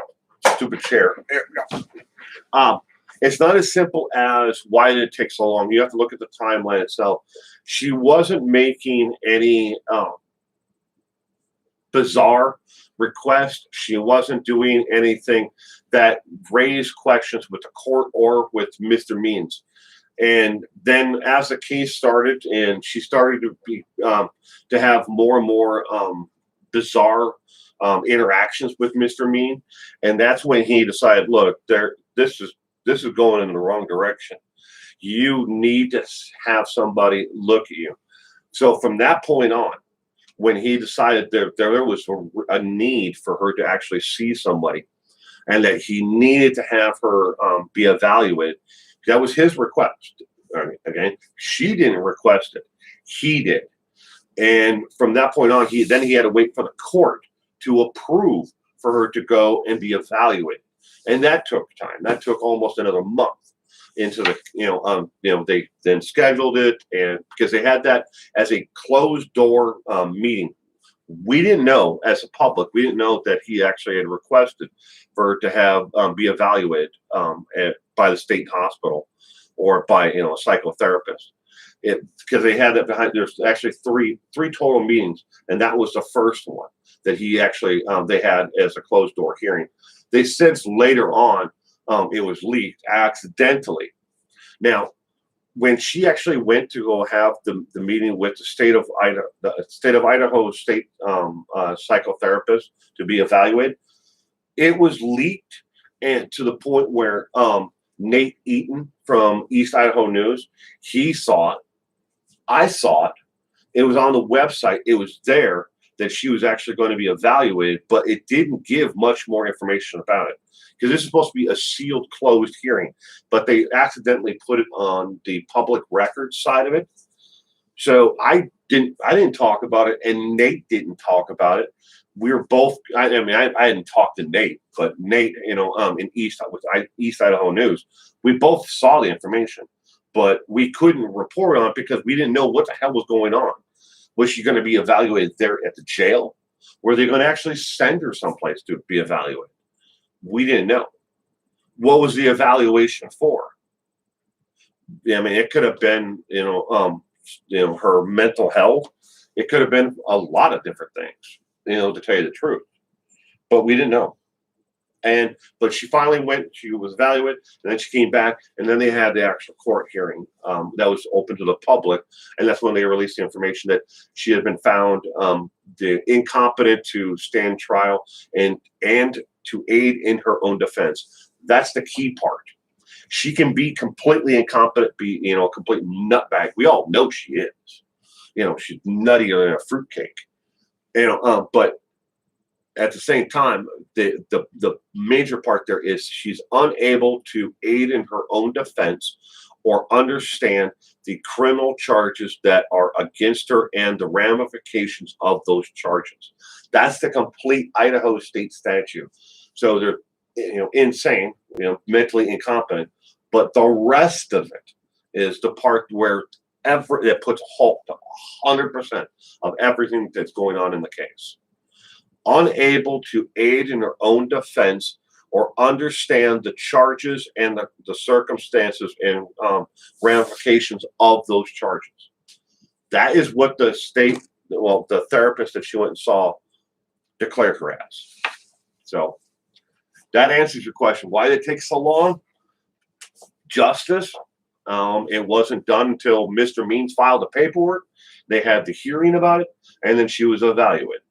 Speaker 1: stupid chair. There we go. It's not as simple as why did it take so long. You have to look at the timeline itself. She wasn't making any bizarre request. She wasn't doing anything that raised questions with the court or with Mr. Means. And then as the case started and she started to be to have more and more bizarre interactions with Mr. Mean, and that's when he decided, look, this is going in the wrong direction. You need to have somebody look at you. So from that point on, when he decided there was a need for her to actually see somebody and that he needed to have her be evaluated, that was his request. Again, she didn't request it. He did. And from that point on, he had to wait for the court to approve for her to go and be evaluated. And that took time. That took almost another month into the, they then scheduled it, and because they had that as a closed door meeting. We didn't know, as a public, we didn't know that he actually had requested for her to have be evaluated by the state hospital or by a psychotherapist. Because they had that behind. There's actually three total meetings, and that was the first one that he actually they had as a closed door hearing. They since later on it was leaked accidentally. Now, when she actually went to go have the meeting with the state of Idaho state psychotherapist to be evaluated, it was leaked, and to the point where Nate Eaton from East Idaho News, he saw it. I saw it. It was on the website. It was there that she was actually going to be evaluated, but it didn't give much more information about it because this is supposed to be a sealed, closed hearing, but they accidentally put it on the public record side of it. So I didn't talk about it, and Nate didn't talk about it. We were both. I hadn't talked to Nate, but Nate, in East Idaho News, we both saw the information, but we couldn't report on it because we didn't know what the hell was going on. Was she going to be evaluated there at the jail? Were they going to actually send her someplace to be evaluated? We didn't know. What was the evaluation for? It could have been, her mental health. It could have been a lot of different things, to tell you the truth. But we didn't know. But she finally went, she was evaluated, and then she came back, and then they had the actual court hearing that was open to the public, and that's when they released the information that she had been found incompetent to stand trial and to aid in her own defense. That's the key part. She can be completely incompetent, be a complete nutbag. We all know she is. She's nuttier than a fruitcake. But at the same time, the major part there is she's unable to aid in her own defense or understand the criminal charges that are against her and the ramifications of those charges. That's the complete Idaho state statute. So they're insane, mentally incompetent. But the rest of it is the part where it puts a halt to 100% of everything that's going on in the case. Unable to aid in her own defense or understand the charges and the circumstances and ramifications of those charges. That is what the therapist that she went and saw declared her as. So that answers your question. Why did it take so long? Justice. It wasn't done until Mr. Means filed the paperwork. They had the hearing about it, and then she was evaluated.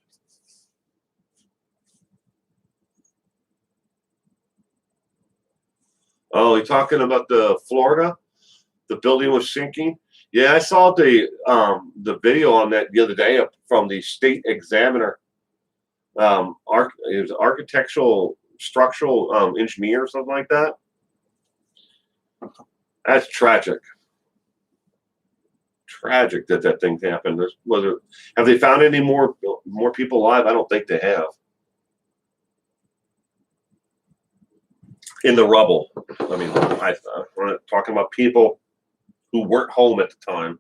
Speaker 1: Oh, you're talking about the Florida? The building was sinking? Yeah, I saw the video on that the other day from the state examiner. It was architectural structural engineer or something like that. That's tragic. Tragic that thing happened. Have they found any more people alive? I don't think they have. In the rubble. We're talking about people who weren't home at the time.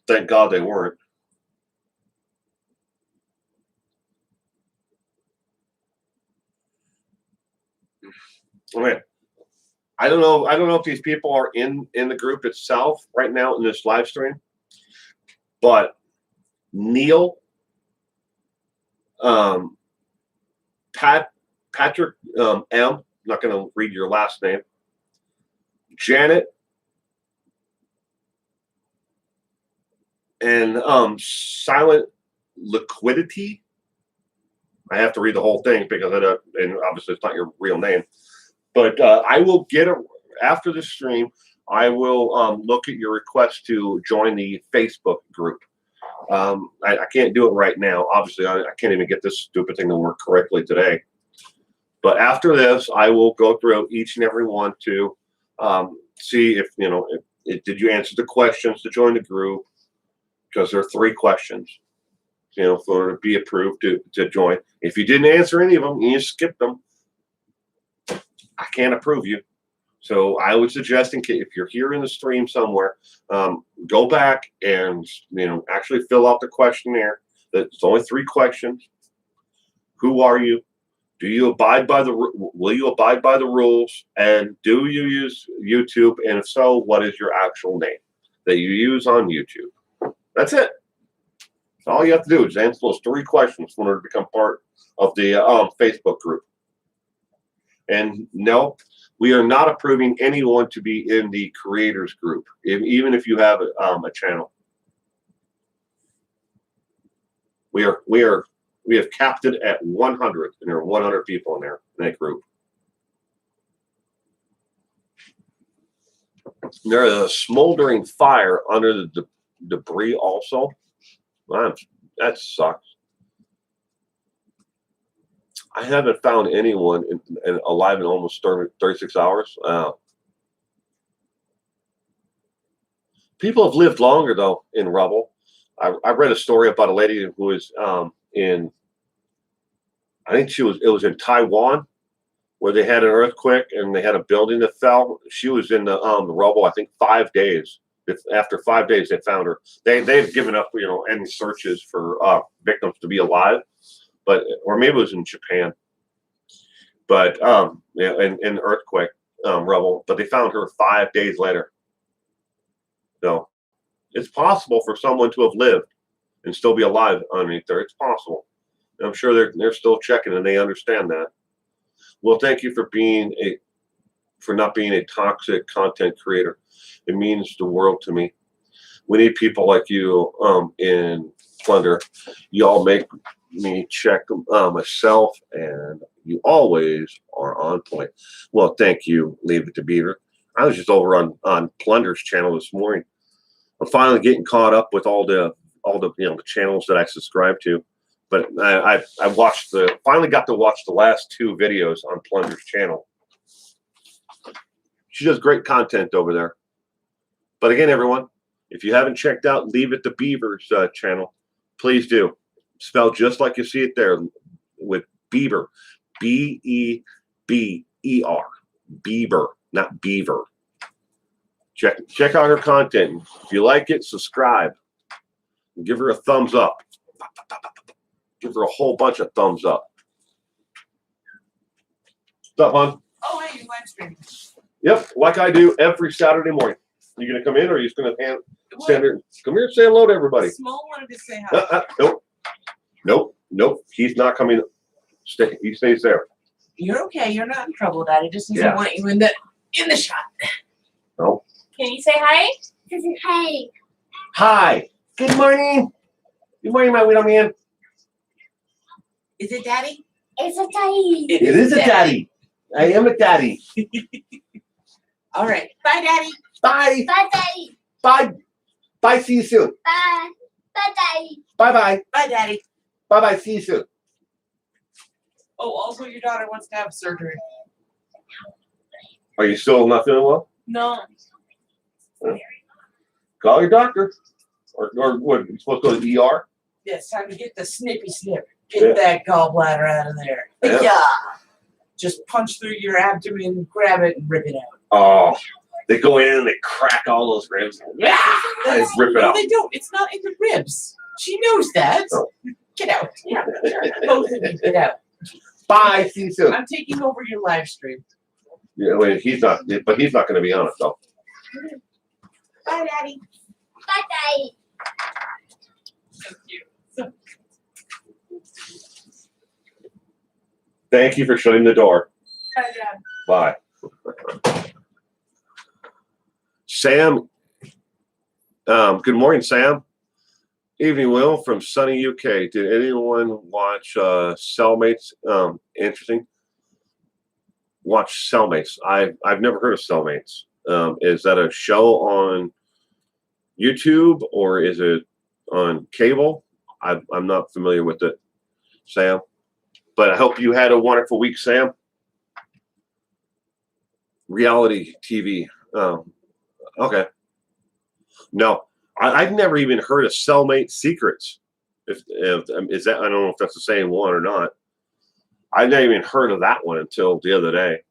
Speaker 1: Thank God they weren't. Okay. I don't know if these people are in the group itself right now in this live stream, but Neil, Patrick M, I'm not going to read your last name, Janet, and Silent Liquidity. I have to read the whole thing because and obviously it's not your real name. But I will get it after the stream. I will look at your request to join the Facebook group. I can't do it right now. Obviously, I can't even get this stupid thing to work correctly today. But after this, I will go through each and every one to see if, did you answer the questions to join the group? Because there are 3 questions, for to be approved to join. If you didn't answer any of them, you skipped them, I can't approve you. So I would suggest, if you're here in the stream somewhere, go back and actually fill out the questionnaire. It's only 3 questions. Who are you? Do you abide by will you abide by the rules? And do you use YouTube? And if so, what is your actual name that you use on YouTube? That's it. All you have to do is answer those 3 questions in order to become part of the Facebook group. And no, we are not approving anyone to be in the creators group, even if you have a channel. We have capped it at 100, and there are 100 people in that group. There is a smoldering fire under the debris also. Man, that sucks. I haven't found anyone alive in almost 36 hours. People have lived longer, though, in rubble. I read a story about a lady who was I think it was in Taiwan, where they had an earthquake and they had a building that fell. She was in the rubble, I think, 5 days. After 5 days, they found her. They've given up, any searches for victims to be alive, or maybe it was in Japan. But in earthquake rubble, but they found her 5 days later. So it's possible for someone to have lived and still be alive underneath there. It's possible. And I'm sure they're still checking, and they understand that. Well, thank you for not being a toxic content creator. It means the world to me. We need people like you in Plunder. Y'all make me check myself, and you always are on point. Well, thank you, Leave It to Beaver. I was just over on Plunder's channel this morning. I'm finally getting caught up with all the the channels that I subscribe to. But I finally got to watch the last 2 videos on Plunder's channel. She does great content over there. But again, everyone, if you haven't checked out Leave It to Beaver's channel, please do. Spelled just like you see it there, with Beaver, B-E-B-E-R, Beaver, not Beaver. Check out her content. If you like it, subscribe. And give her a thumbs up. Give her a whole bunch of thumbs up. What's up, hon?
Speaker 2: Oh, hey, you live streaming.
Speaker 1: Yep, like I do every Saturday morning. You gonna come in, or are you just gonna stand there? Come here and say hello to everybody.
Speaker 2: Small wanted to say hi.
Speaker 1: Nope. He's not coming. He stays there.
Speaker 2: You're okay. You're not in trouble, Daddy. Just doesn't want you in the shot.
Speaker 1: No.
Speaker 2: Can you say hi?
Speaker 3: Hi.
Speaker 1: Hi. Good morning. Good morning, my little man.
Speaker 2: Is it Daddy?
Speaker 3: It's a daddy.
Speaker 1: It is a daddy. I am a daddy.
Speaker 2: All right. Bye, Daddy.
Speaker 1: Bye.
Speaker 3: Bye, daddy.
Speaker 1: Bye. Bye. See you soon.
Speaker 3: Bye. Bye, daddy.
Speaker 1: Bye bye.
Speaker 2: Bye, Daddy.
Speaker 1: Bye bye. See you soon.
Speaker 2: Oh, also, your daughter wants to have surgery.
Speaker 1: Are you still not feeling well?
Speaker 2: No.
Speaker 1: Call your doctor. Or what? You're supposed to go to the ER?
Speaker 2: Yeah, it's time to get the snippy snip. Get that gallbladder out of there. Yeah. Just punch through your abdomen, grab it, and rip it out.
Speaker 1: Oh, They go in and they crack all those ribs. Yeah, and rip it
Speaker 2: No,
Speaker 1: out.
Speaker 2: they don't. It's not in the ribs. She knows that.
Speaker 1: Oh.
Speaker 2: Get out. Yeah, sure. Both of you get out.
Speaker 1: Bye. See you soon.
Speaker 2: I'm taking over your live stream.
Speaker 1: Yeah, well, he's not going to be on it though.
Speaker 2: Bye, Daddy.
Speaker 3: Bye, Daddy.
Speaker 2: Thank you.
Speaker 1: Thank you for shutting the door.
Speaker 2: Bye, Dad.
Speaker 1: Bye. Sam. Good morning, Sam. Evening, Will, from sunny UK. Did anyone watch Cellmates? Interesting. Watch Cellmates. I've never heard of Cellmates. Is that a show on YouTube or is it on cable? I'm not familiar with it, Sam. But I hope you had a wonderful week, Sam. Reality TV. Okay. No, I've never even heard of Cellmate Secrets. If is that, I don't know if that's the same one or not. I never even heard of that one until the other day.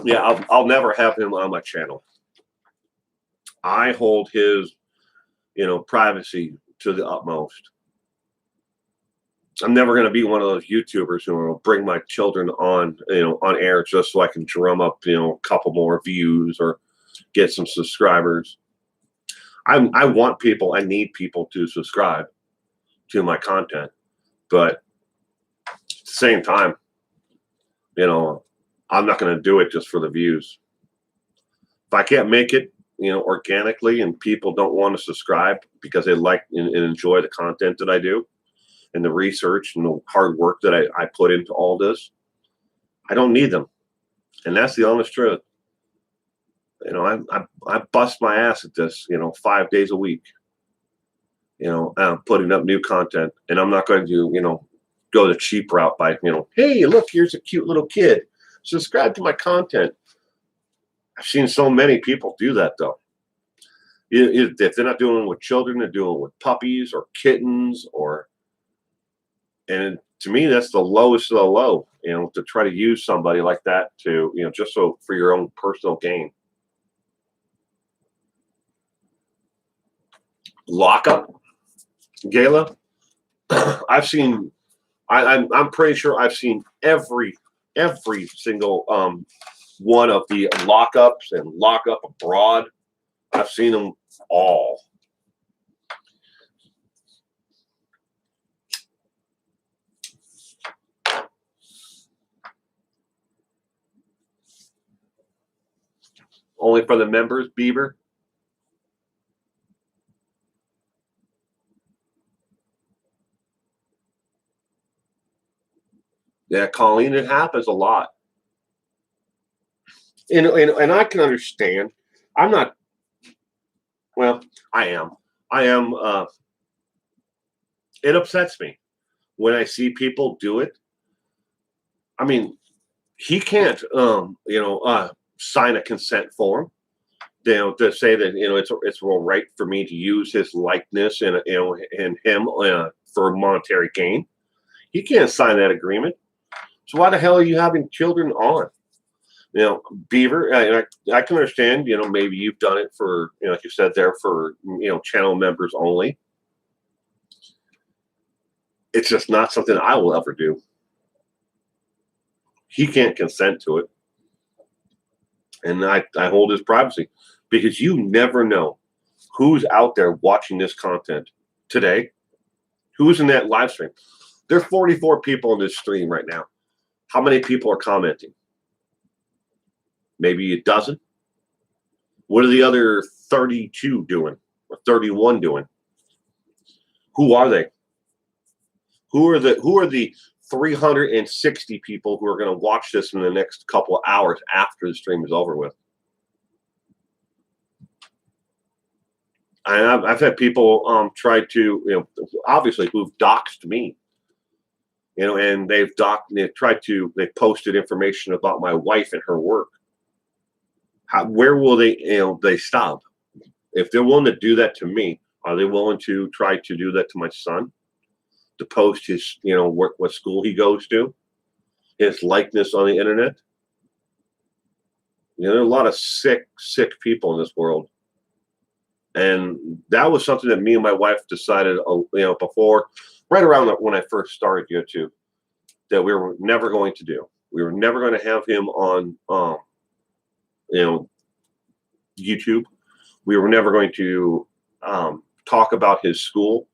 Speaker 1: Yeah, I'll never have him on my channel. I hold his, privacy to the utmost. I'm never going to be one of those YouTubers who will bring my children on, on air just so I can drum up, a couple more views or get some subscribers. I want people, I need people to subscribe to my content, but at the same time, I'm not going to do it just for the views. If I can't make it, organically, and people don't want to subscribe because they like and enjoy the content that I do and the research and the hard work that I put into all this, I don't need them. And that's the honest truth. I bust my ass at this, 5 days a week, putting up new content, and I'm not going to, go the cheap route by, hey, look, here's a cute little kid. Subscribe to my content. I've seen so many people do that, though. If they're not doing it with children, they're doing it with puppies or kittens, and to me, that's the lowest of the low, to try to use somebody like that to, just so for your own personal gain. Lockup, Gala. I'm pretty sure I've seen every single one of the lockups and lockup abroad. I've seen them all. Only for the members, Beaver. Yeah, Colleen, it happens a lot. And I can understand. I'm not, well, I am. It upsets me when I see people do it. I mean, he can't, sign a consent form, to say that, it's all right for me to use his likeness and, and him for monetary gain. He can't sign that agreement. So why the hell are you having children on? Beaver, I can understand, maybe you've done it for, like you said there, for, channel members only. It's just not something I will ever do. He can't consent to it. And I hold his privacy because you never know who's out there watching this content today. Who's in that live stream? There are 44 people in this stream right now. How many people are commenting? Maybe a dozen. What are the other 32 doing or 31 doing? Who are they? Who are the 360 people who are going to watch this in the next couple of hours after the stream is over with? And I've had people try to, obviously who've doxed me, and they posted information about my wife and her work. Where will they stop? If they're willing to do that to me, are they willing to try to do that to my son? to post his, what school he goes to, his likeness on the internet. There are a lot of sick people in this world. And that was something that me and my wife decided, before, right around when I first started YouTube, that we were never going to do. We were never going to have him on, YouTube. We were never going to talk about his school.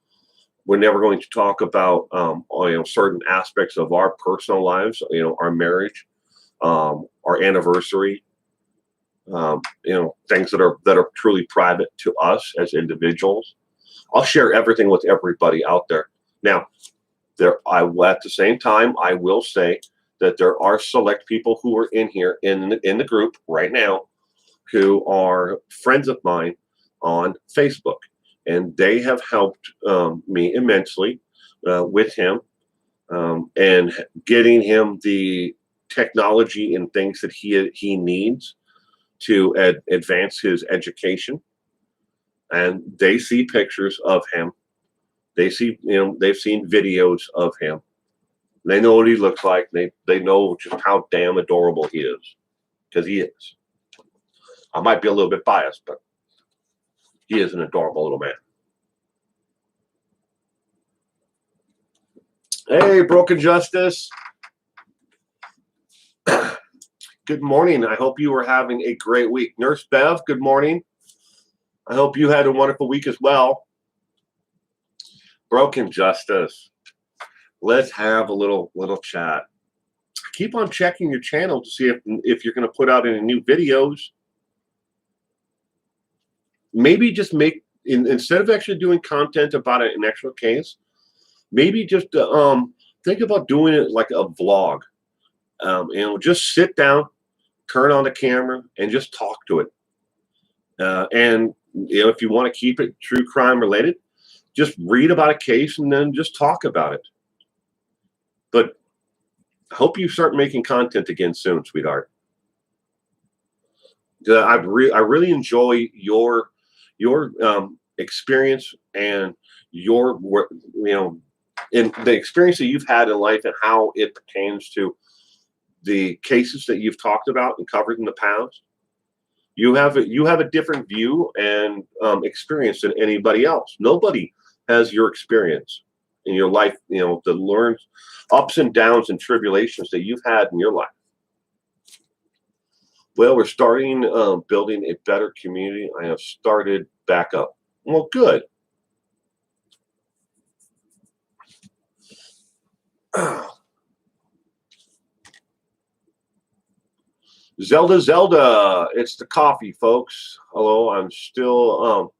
Speaker 1: We're never going to talk about, certain aspects of our personal lives, our marriage, our anniversary, things that are truly private to us as individuals. I'll share everything with everybody out there. Now, at the same time, I will say that there are select people who are in here in the group right now who are friends of mine on Facebook, and they have helped me immensely with him and getting him the technology and things that he needs to advance his education. And they see pictures of him. They see, they've seen videos of him. They know what he looks like. They know just how damn adorable he is, because he is. I might be a little bit biased, but he is an adorable little man. Hey, Broken Justice. Good morning. I hope you are having a great week. Nurse Bev, good morning. I hope you had a wonderful week as well. Broken Justice. Let's have a little chat. Keep on checking your channel to see if you're going to put out any new videos. Maybe just make, instead of actually doing content about an actual case, maybe just think about doing it like a vlog. Just sit down, turn on the camera, and just talk to it. And if you want to keep it true crime related, just read about a case and then just talk about it. But I hope you start making content again soon, sweetheart. I really enjoy your experience and your in the experience that you've had in life and how it pertains to the cases that you've talked about and covered in the past. You have a different view and experience than anybody else. Nobody has your experience in your life, to learn ups and downs and tribulations that you've had in your life. Well, we're starting building a better community. I have started back up. Well, good. Zelda, it's the coffee, folks. Hello, I'm still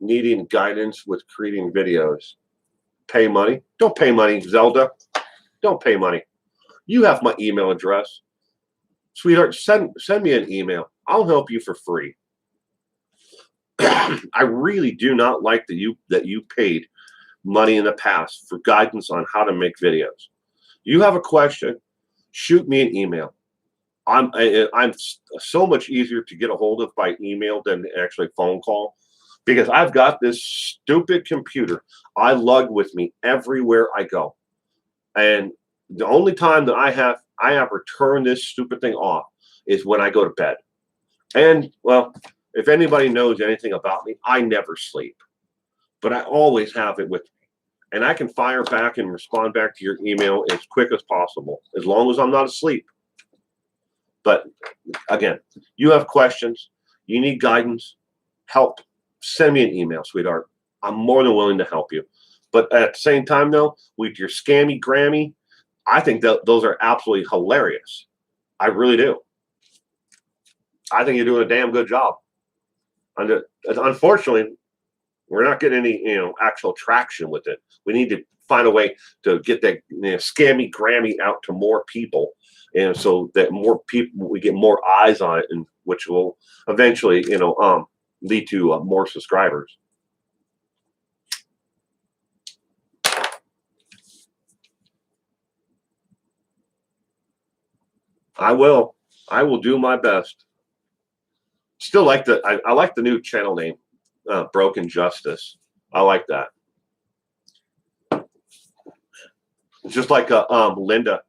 Speaker 1: needing guidance with creating videos. Pay money? Don't pay money, Zelda. Don't pay money. You have my email address. Sweetheart, send me an email. I'll help you for free. I really do not like that you paid money in the past for guidance on how to make videos. You have a question, shoot me an email. I'm so much easier to get a hold of by email than actually phone call, because I've got this stupid computer I lug with me everywhere I go. And the only time that I have to turn this stupid thing off is when I go to bed. And, well, if anybody knows anything about me, I never sleep. But I always have it with me. And I can fire back and respond back to your email as quick as possible, as long as I'm not asleep. But, again, you have questions, you need guidance, help, send me an email, sweetheart. I'm more than willing to help you. But at the same time, though, with your scammy Grammy, I think that those are absolutely hilarious. I really do. I think you're doing a damn good job. And unfortunately, we're not getting any, actual traction with it. We need to find a way to get that scammy Grammy out to more people, and so that more people, we get more eyes on it, and which will eventually, lead to more subscribers. I will do my best. Still like I like the new channel name, Broken Justice. I like that. Just like Linda,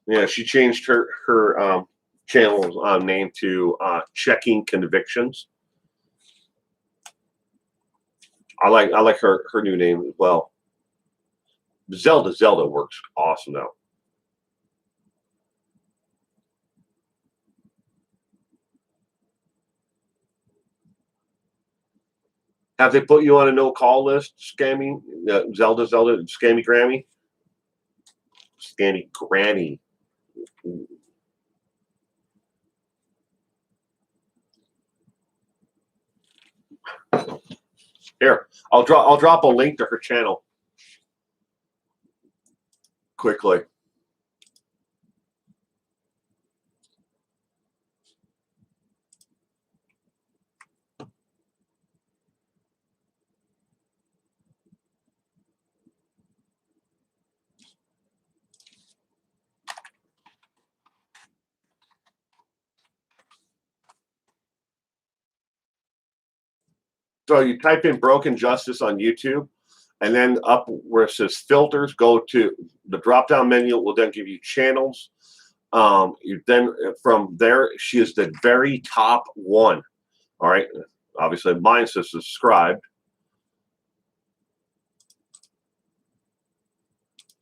Speaker 1: yeah, she changed her channel name to Checking Convictions. I like her new name as well. Zelda works awesome now. Have they put you on a no-call list, Scammy? Zelda, Scammy Grammy? Scammy Granny. Here, I'll drop a link to her channel quickly. So you type in Broken Justice on YouTube, and then up where it says filters, go to the drop-down menu. Will then give you channels. You then from there, she is the very top one. All right. Obviously, mine says subscribed.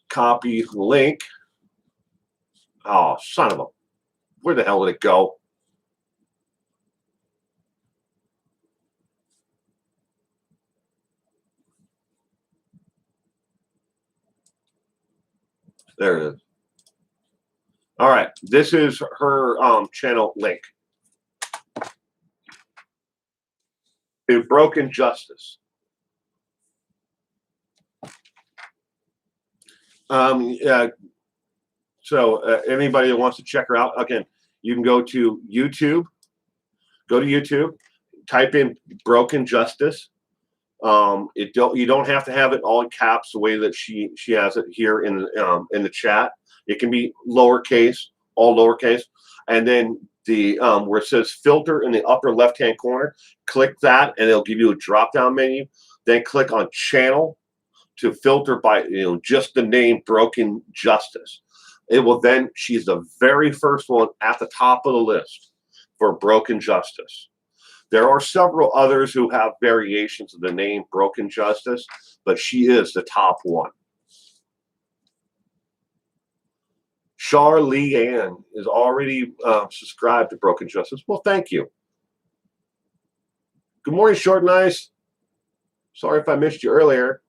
Speaker 1: Copy link. Oh, son of a! Where the hell did it go? There it is. All right, this is her channel link. To Broken Justice. So anybody that wants to check her out, again, you can go to YouTube. Go to YouTube, type in Broken Justice. You don't have to have it all in caps the way that she has it here in the chat. It can be lowercase, all lowercase, and then the where it says filter in the upper left hand corner, click that, and it'll give you a drop down menu. Then click on channel to filter by just the name Broken Justice. It will then, she's the very first one at the top of the list for Broken Justice. There are several others who have variations of the name Broken Justice, but she is the top one. Charlie Ann is already subscribed to Broken Justice. Well, thank you. Good morning, Short and Ice. Sorry if I missed you earlier.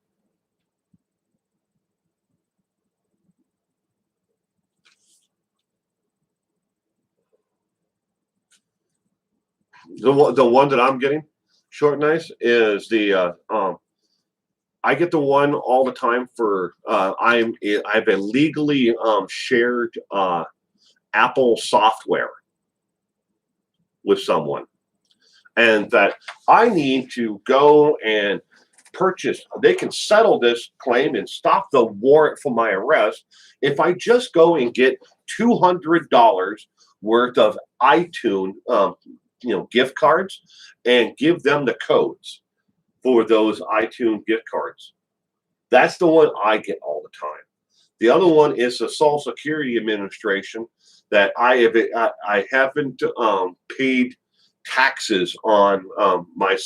Speaker 1: The one that I'm getting, Short and Nice, is the I get the one all the time for I've been legally shared Apple software with someone, and that I need to go and purchase. They can settle this claim and stop the warrant for my arrest if I just go and get $200 worth of iTunes gift cards and give them the codes for those iTunes gift cards. That's the one I get all the time. The other one is the Social Security Administration that I haven't paid taxes on my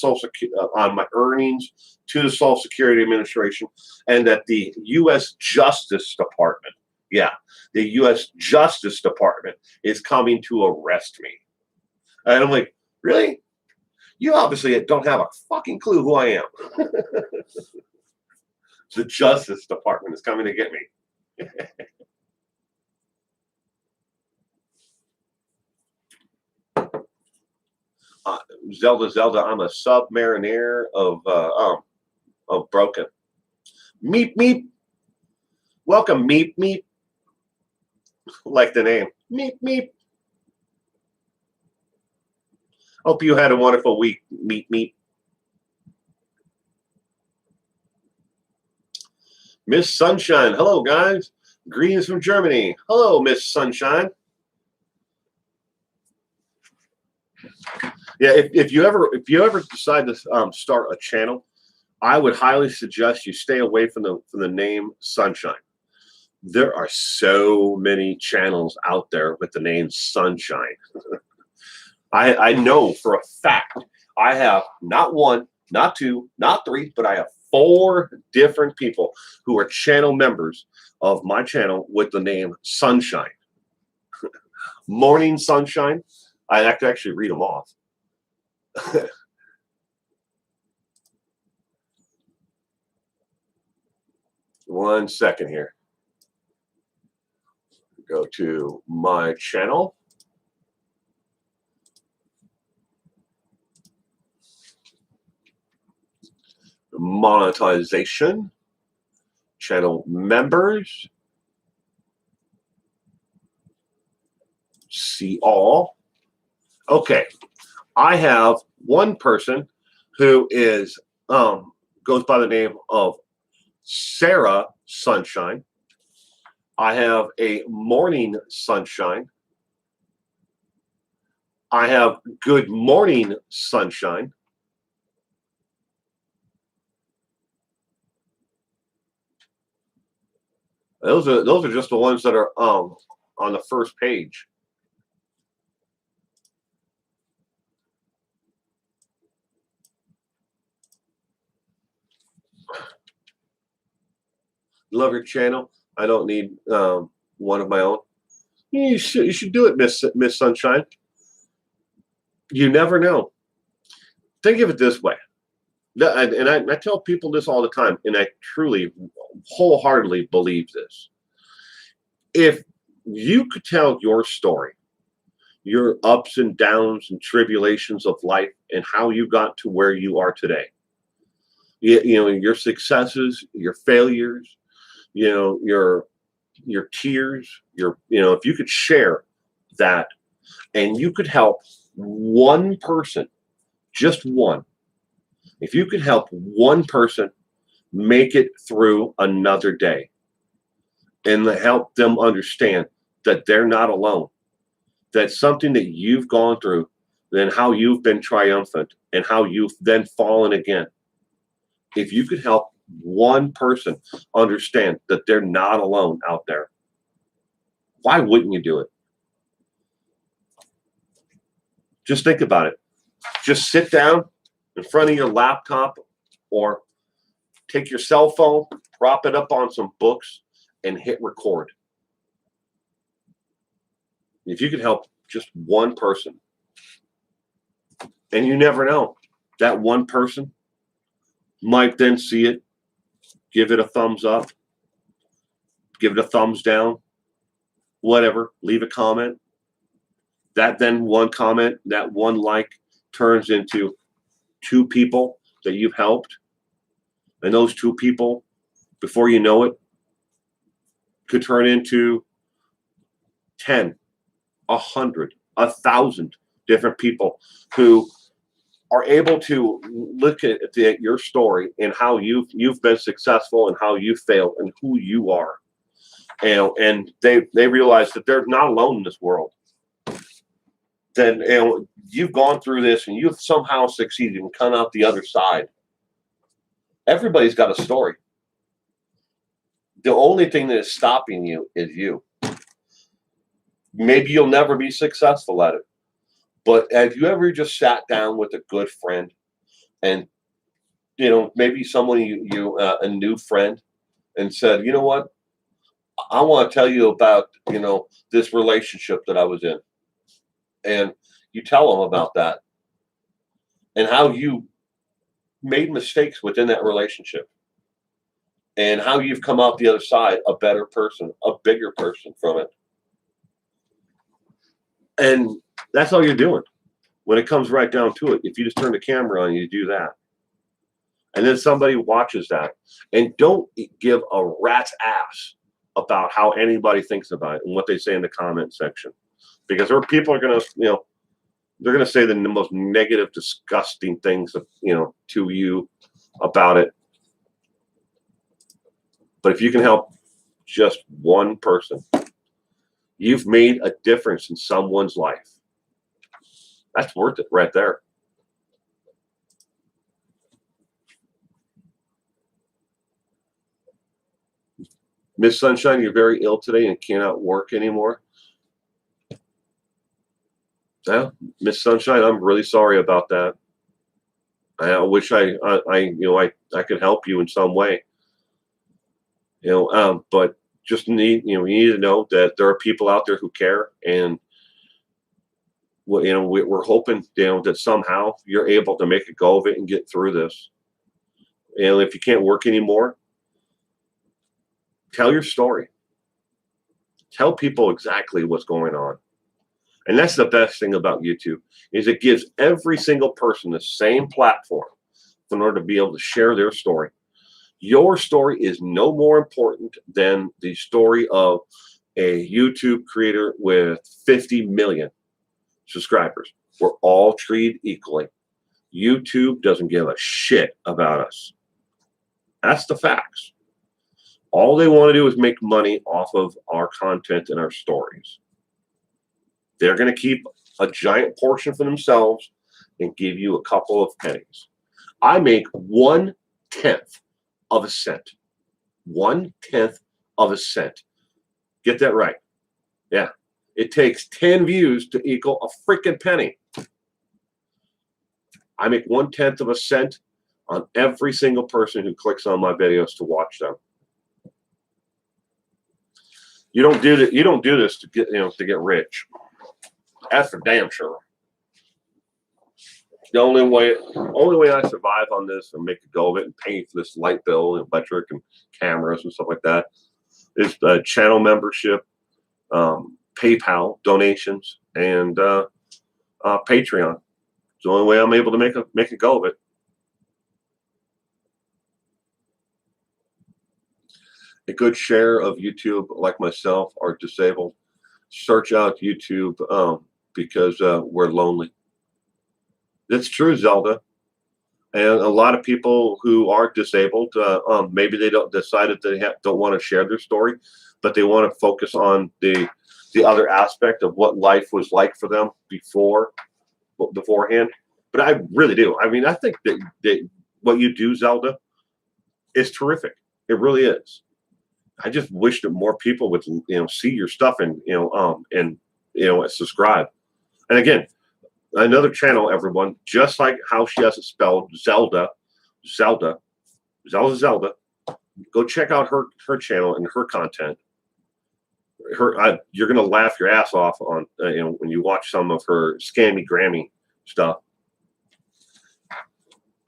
Speaker 1: on my earnings to the Social Security Administration, and that the U.S. Justice Department, the U.S. Justice Department is coming to arrest me. And I'm like, really? You obviously don't have a fucking clue who I am. The Justice Department is coming to get me. Zelda, I'm a submariner of Broken. Meep meep. Welcome, meep meep. Like the name. Meep meep. Hope you had a wonderful week, meep meep. Miss Sunshine, hello guys. Greetings from Germany. Hello, Miss Sunshine. Yeah, if you ever decide to start a channel, I would highly suggest you stay away from the name Sunshine. There are so many channels out there with the name Sunshine. I know for a fact I have not one, not two, not three, but I have 4 different people who are channel members of my channel with the name Sunshine. Morning Sunshine. I have to actually read them off. One second here. Go to my channel. Monetization. Channel members. See all. Okay. I have one person who is goes by the name of Sarah Sunshine. I have a Morning Sunshine. I have Good Morning Sunshine. Those are just the ones that are on the first page. Love your channel. I don't need one of my own. You should do it, Miss Sunshine. You never know. Think of it this way. And I tell people this all the time, and I truly, wholeheartedly believe this. If you could tell your story, your ups and downs and tribulations of life, and how you got to where you are today, you know, your successes, your failures, you know, your tears, if you could share that, and you could help one person, just one, if you could help one person make it through another day and help them understand that they're not alone, that something that you've gone through, then how you've been triumphant and how you've then fallen again. If you could help one person understand that they're not alone out there, why wouldn't you do it? Just think about it. Just sit down in front of your laptop or take your cell phone, prop it up on some books, and hit record. If you could help just one person, and you never know, that one person might then see it, give it a thumbs up, give it a thumbs down, whatever, leave a comment. That then one comment, that one like turns into 2 people that you've helped. And those 2 people, before you know it, could turn into 10, 100, 1,000 different people who are able to look at your story and how you've been successful and how you failed and who you are. And they realize that they're not alone in this world. Then you've gone through this and you've somehow succeeded and come out the other side. Everybody's got a story. The only thing that is stopping you is you. Maybe you'll never be successful at it. But have you ever just sat down with a good friend and, maybe someone a new friend, and said, you know what? I want to tell you about, this relationship that I was in. And you tell them about that and how you made mistakes within that relationship and how you've come out the other side a better person, a bigger person from it. And that's all you're doing when it comes right down to it. If you just turn the camera on, you do that. And then somebody watches that, and don't give a rat's ass about how anybody thinks about it and what they say in the comment section. Because people are going to, they're going to say the most negative, disgusting things, to you about it. But if you can help just one person, you've made a difference in someone's life. That's worth it right there. Miss Sunshine, you're very ill today and cannot work anymore. Yeah, Miss Sunshine, I'm really sorry about that. I wish I could help you in some way. But just we need to know that there are people out there who care, and we're hoping that somehow you're able to make a go of it and get through this. And if you can't work anymore, tell your story. Tell people exactly what's going on. And that's the best thing about YouTube, is it gives every single person the same platform in order to be able to share their story. Your story is no more important than the story of a YouTube creator with 50 million subscribers. We're all treated equally. YouTube doesn't give a shit about us. That's the facts. All they want to do is make money off of our content and our stories. They're going to keep a giant portion for themselves and give you a couple of pennies. I make 1/10 of a cent. 1/10 of a cent. Get that right. Yeah. It takes 10 views to equal a freaking penny. I make 1/10 of a cent on every single person who clicks on my videos to watch them. You don't do that. You don't do this to get rich. That's for damn sure. The only way I survive on this and make a go of it and pay for this light bill and electric and cameras and stuff like that is channel membership, PayPal donations, and Patreon. It's the only way I'm able to make a go of it. A good share of YouTube, like myself, are disabled. Search out YouTube because we're lonely. That's true, Zelda. And a lot of people who are disabled, maybe they decided they don't want to share their story, but they want to focus on the other aspect of what life was like for them beforehand. But I really do. I mean, I think that what you do, Zelda, is terrific. It really is. I just wish that more people would see your stuff and subscribe. And again, another channel, everyone, just like how she has it spelled, Zelda. Go check out her channel and her content. You're gonna laugh your ass off on when you watch some of her scammy Grammy stuff.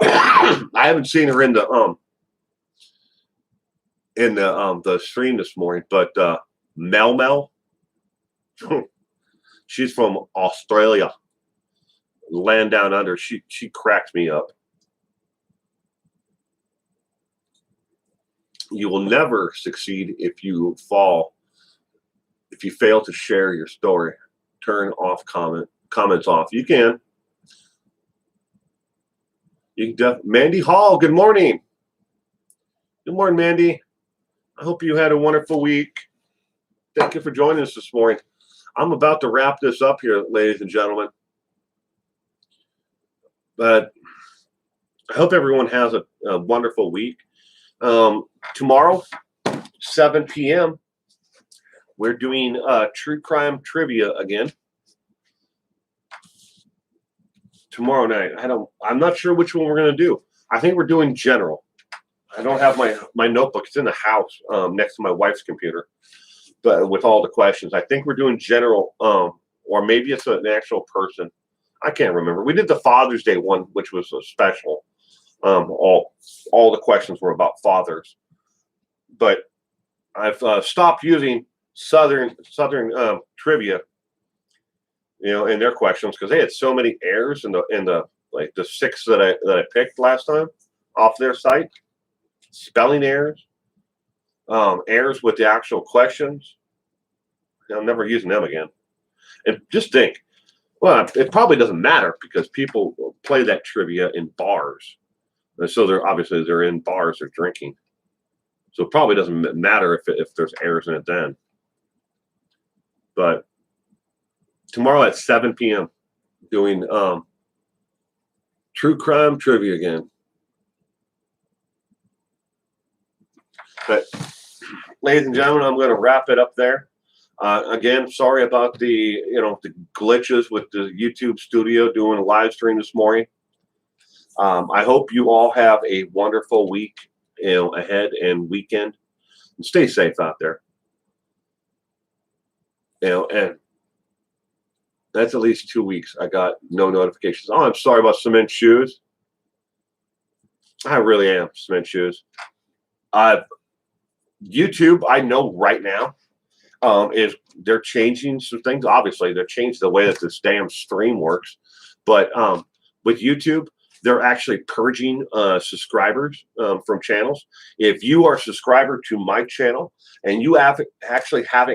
Speaker 1: I haven't seen her in the stream this morning, but Mel, she's from Australia, land down under. She cracks me up. You will never succeed if you fail to share your story. Turn off comments off. You can. Mandy Hall, good morning. Good morning, Mandy. I hope you had a wonderful week. Thank you for joining us this morning. I'm about to wrap this up here, ladies and gentlemen. But I hope everyone has a wonderful week. Tomorrow, 7 p.m., we're doing true crime trivia again. Tomorrow night. I'm not sure which one we're going to do. I think we're doing general. I don't have my notebook. It's in the house next to my wife's computer, but with all the questions. I think we're doing general, or maybe it's an actual person. I can't remember. We did the Father's Day one, which was a special. All the questions were about fathers, but I've stopped using Southern trivia, in their questions, because they had so many errors in the 6 that I picked last time off their site. Spelling errors, errors with the actual questions. I'm never using them again. And just think, well, it probably doesn't matter because people play that trivia in bars. And so they're in bars, they're drinking. So it probably doesn't matter if there's errors in it then. But tomorrow at 7 p.m. doing true crime trivia again. But ladies and gentlemen, I'm going to wrap it up there. Again, sorry about the the glitches with the YouTube studio doing a live stream this morning. I hope you all have a wonderful week ahead and weekend, and stay safe out there. And that's at least 2 weeks. I got no notifications. Oh, I'm sorry about cement shoes. I really am. Cement shoes. YouTube, I know right now, is they're changing some things. Obviously, they're changing the way that this damn stream works. But with YouTube, they're actually purging subscribers from channels. If you are a subscriber to my channel and you haven't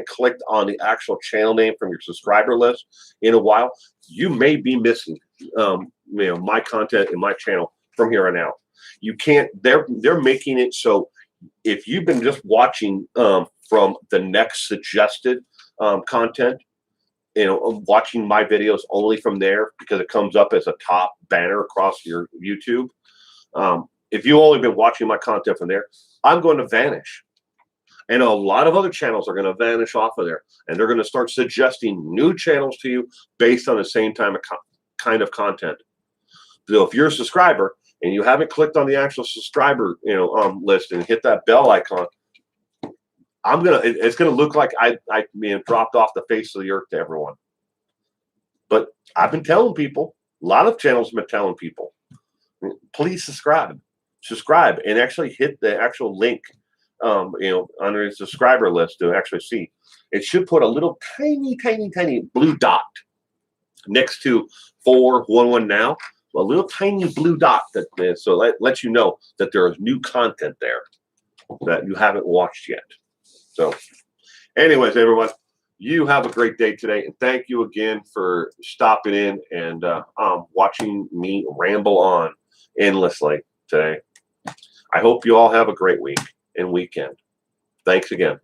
Speaker 1: clicked on the actual channel name from your subscriber list in a while, you may be missing my content in my channel from here on out. You can't. They're making it so if you've been just watching from the next suggested content, watching my videos only from there because it comes up as a top banner across your YouTube. If you've only been watching my content from there, I'm going to vanish. And a lot of other channels are going to vanish off of there. And they're going to start suggesting new channels to you based on the same kind of content. So if you're a subscriber and you haven't clicked on the actual subscriber list and hit that bell icon, it's gonna look like I dropped off the face of the earth to everyone. But I've been telling people, a lot of channels have been telling people, please subscribe, and actually hit the actual link, under the subscriber list to actually see. It should put a little tiny blue dot next to 411 now. A little tiny blue dot so lets you know that there is new content there that you haven't watched yet. So, anyways, everyone, you have a great day today, and thank you again for stopping in and watching me ramble on endlessly today. I hope you all have a great week and weekend. Thanks again.